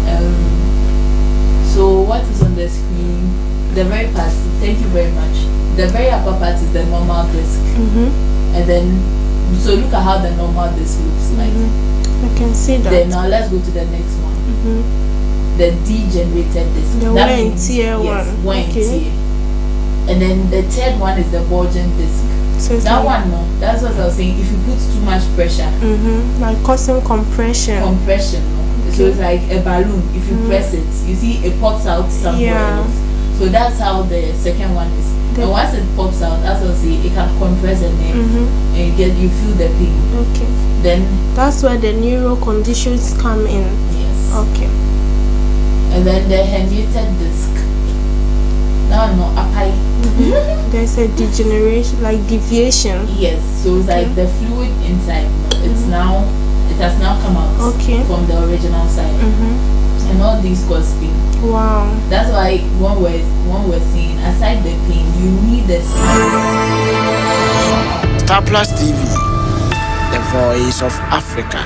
E: So what is on the screen? The very part. Thank you very much. The very upper part is the normal disc, and then So look at how the normal disc looks like.
B: I can see that.
E: Then now let's go to the next one. The degenerated disc.
B: The
E: That
B: wear and
E: means-
B: tear
E: yes,
B: one.
E: wear and
B: Okay.
E: tear. And then the third one is the bulging disc.
B: So it's
E: That
B: like,
E: one, no, that's what I was saying. If you put too much pressure,
B: like causing compression.
E: compression, no? So it's like a balloon. If you press it, you see it pops out somewhere
B: Yeah.
E: else. So that's how the second one is. And once it pops out, as I say, it can compress and then and you feel the pain.
B: Okay.
E: Then
B: That's where the neuro conditions come in.
E: yes.
B: Okay.
E: And then the herniated disc. Now no apai.
B: There's a degeneration, like deviation.
E: Yes. So it's like the fluid inside. No, it's now it has now come out
B: Okay.
E: from the original side. And all these cause pain.
B: Wow.
E: That's why when we're seeing aside the pain, you need the
D: Star Plus TV, the voice of Africa.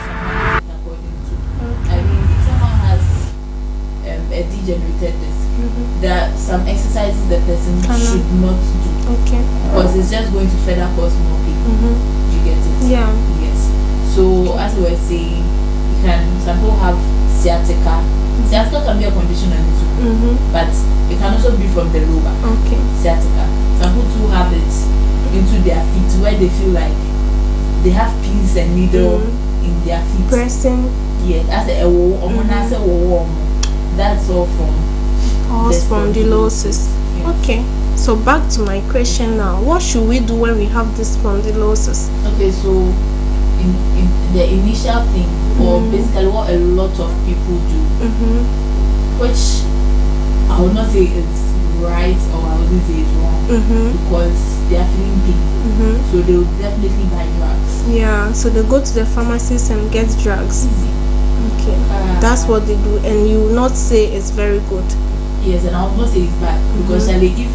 E: according to. I mean, if someone has a degenerated disc, there are some exercises the person should not do
B: Okay.
E: because it's just going to further cause more pain. You get it?
B: Yeah.
E: Yes. So as we were saying, you can some people have sciatica. Sciatica can be a condition on its own, but it can also be from the lower.
B: Okay.
E: Sciatica. Some people too have it into their feet where they feel like they have pins and needle in their feet.
B: Pressing
E: Yeah, that's that's all from
B: or
E: the
B: spondylosis.
E: Yeah.
B: Okay. So back to my question now. What should we do when we have this spondylosis?
E: Okay, so in the initial thing, or basically what a lot of people do, which I would not say it's right or I wouldn't say it's wrong, because they are feeling pain, so they will definitely buy drugs.
B: Yeah. So they go to the pharmacist and get drugs.
E: Easy.
B: Okay. That's what they do, and you will not say it's very good.
E: Yes, and I will not say it's bad because if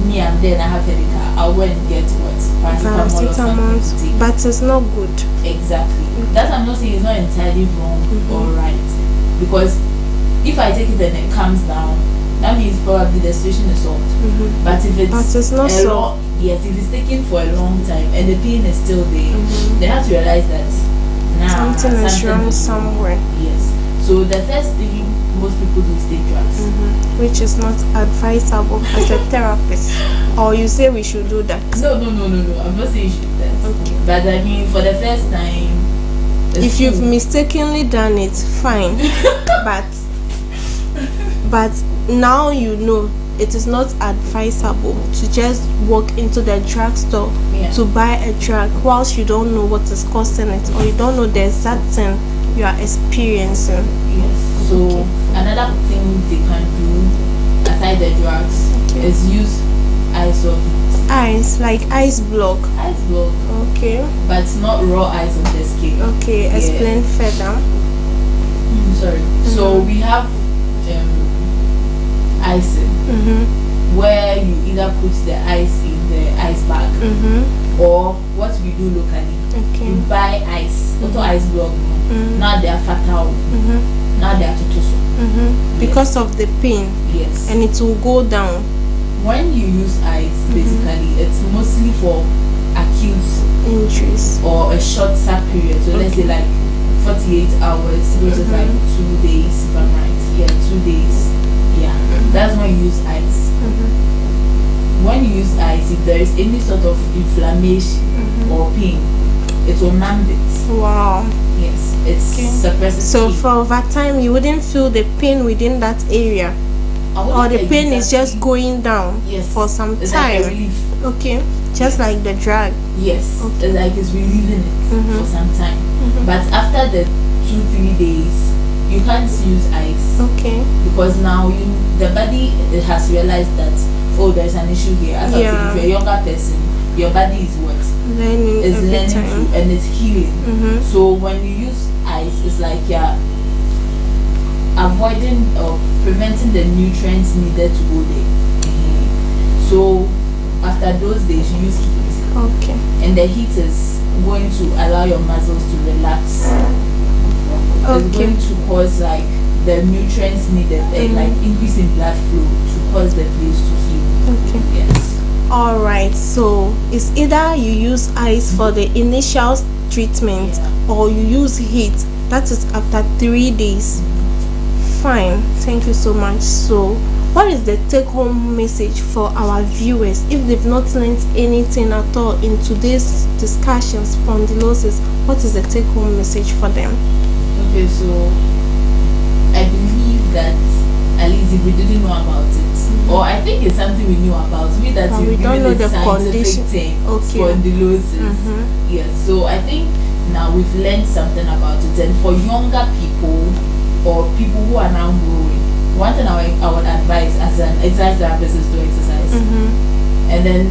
E: me and then I have headache, I'll go and get what paracetamol or something to take.
B: But it's not good.
E: Exactly. That I'm not saying is not entirely wrong or right, because if I take it and it comes down, that means probably the situation is solved. But if it's
B: not
E: a
B: solved.
E: yes, if it's taken for a long time and the pain is still there, they have to realize that
B: Something is wrong somewhere.
E: Yes. So the first thing most people do is take drugs.
B: Which is not advisable as a therapist. Or you say we should do that.
E: No. I'm not saying you should do that.
B: Okay.
E: But I mean, for the first time,
B: If you've mistakenly done it, fine. but now you know it is not advisable to just walk into the drugstore to buy a drug whilst you don't know what is causing it, or you don't know the exact thing you are experiencing.
E: yes. So another thing they can do aside the drugs is use ice or heat.
B: Ice, like ice block.
E: Ice block,
B: Okay.
E: but not raw ice on the skin.
B: Okay, explain further.
E: Sorry. So we have icing, where you either put the ice in the ice bag, or what we do locally,
B: Okay.
E: you buy ice, auto ice block. Now they are fatal. Now they are tutusu.
B: Because of the pain,
E: Yes.
B: and it will go down.
E: When you use ice, basically, it's mostly for acute
B: Injuries.
E: or a short sub period. So let's say like 48 hours, which is like 2 days, if I'm right. Yeah, 2 days. Yeah, that's when you use ice. When you use ice, if there is any sort of inflammation or pain, it will numb it.
B: Wow.
E: Yes, it suppresses
B: So
E: pain.
B: for over time, you wouldn't feel the pain within that area,
E: I wouldn't
B: or the
E: say
B: pain is
E: exactly-
B: just going down
E: yes,
B: for some
E: it's like a
B: time.
E: relief.
B: Okay, just like the drug.
E: Yes, it's like it's relieving it for some time. But after the 2-3 days, you can't use ice
B: Okay.
E: because now the body it has realized that there's an issue here. As I
B: Yeah.
E: said, if you're a younger person, your body is what
B: Learning
E: is
B: every
E: learning
B: time.
E: to, and it's healing. So when you use ice, it's like you're avoiding or preventing the nutrients needed to go there. So after those days, you use heat,
B: Okay.
E: and the heat is going to allow your muscles to relax. It's
B: Okay.
E: going to cause like the nutrients needed, like increase in blood flow to cause the place to heal.
B: Okay.
E: Yes.
B: Alright, so it's either you use ice for the initial treatment or you use heat. That is after 3 days. Fine, thank you so much. So what is the take-home message for our viewers if they've not learned anything at all in today's discussions, spondylosis? What is the take-home message for them?
E: Okay, so I believe that at least if we didn't know about it, or I think it's something we knew about, we don't know the condition. Spondylosis. Yes, so I think now we've learned something about it, and for younger people or people who are now growing, one thing I would advise as an exercise therapist is to exercise. And then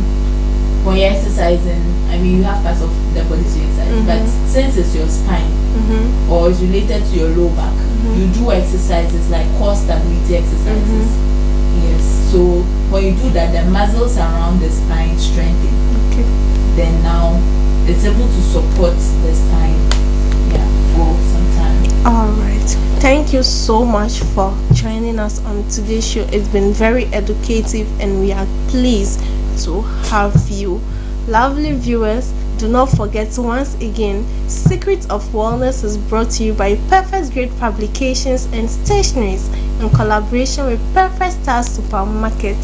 E: when you're exercising, I mean, you have parts of the body to exercise, but since it's your spine or it's related to your low back, you do exercises like core stability exercises. Yes, so when you do that, the muscles around the spine strengthen. Then now it's able to support the spine for some time.
B: All right, thank you so much for joining us on today's show. It's been very educative and we are pleased to have you. Lovely viewers, do not forget once again, Secret of Wellness is brought to you by Perfect Grade Publications and Stationeries in collaboration with Perfect Star Supermarket.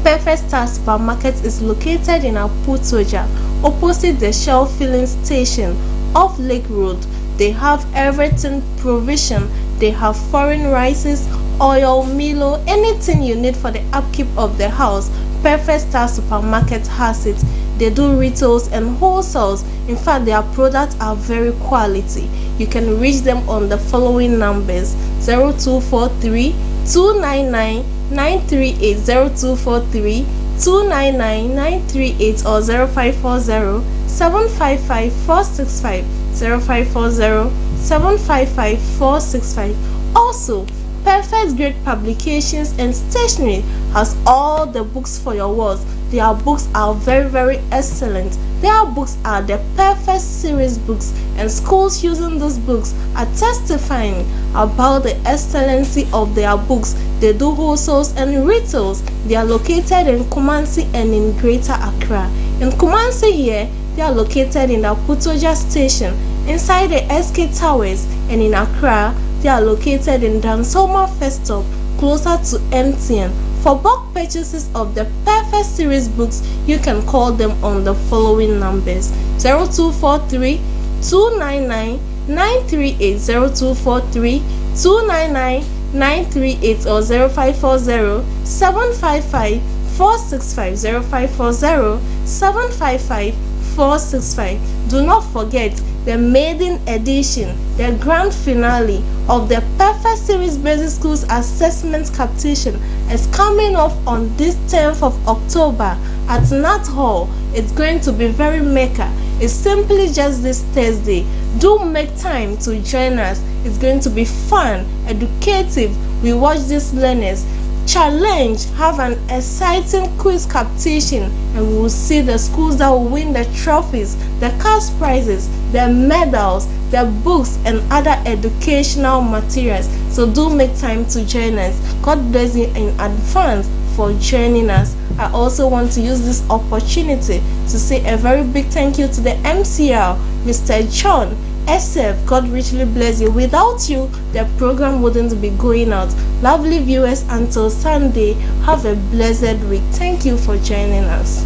B: Perfect Star Supermarket is located in Aputoja, opposite the Shell filling station off Lake Road. They have everything provision. They have foreign rices, oil, Milo, anything you need for the upkeep of the house. Perfect Star Supermarket has it. They do retails and wholesales. In fact, their products are very quality. You can reach them on the following numbers: 0243 299 938, 0243 299 938, or 0540 755 465, 0540 755 465. Also, Perfect Grade Publications and Stationery has all the books for your walls. Their books are very excellent. Their books are the Perfect Series books, and schools using those books are testifying about the excellency of their books. They do wholesales and retails. They are located in Kumasi and in Greater Accra. In Kumasi here, they are located in the Aputoja station inside the SK Towers, and in Accra, they are located in Dansoma First Stop, closer to MTN. For bulk purchases of the Perfect Series books, you can call them on the following numbers: 0243 299 938, 0243 299 938, or 0540 755 465, 0540 755 465. Do not forget the maiden edition, the grand finale of the Perfect Series Basic Schools Assessment Competition is coming off on this 10th of October at Nat Hall. It's going to be very mecca. It's simply just this Thursday. Do make time to join us. It's going to be fun, educative. We watch these learners challenge, have an exciting quiz competition, and we will see the schools that will win the trophies, the cash prizes, the medals, the books, and other educational materials. So do make time to join us. God bless you in advance for joining us. I also want to use this opportunity to say a very big thank you to the MCL, Mr. John SF. God richly bless you. Without you, the program wouldn't be going out. Lovely viewers, until Sunday, have a blessed week. Thank you for joining us.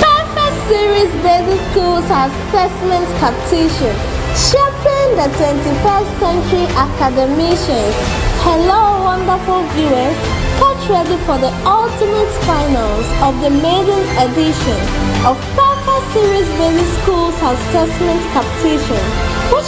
B: Perfect Series Basic Schools Assessment Competition, shaping the 21st century academicians. Hello, wonderful viewers. Get ready for the ultimate finals of the maiden edition of Perfect Series Basic Schools Assessment Competition, which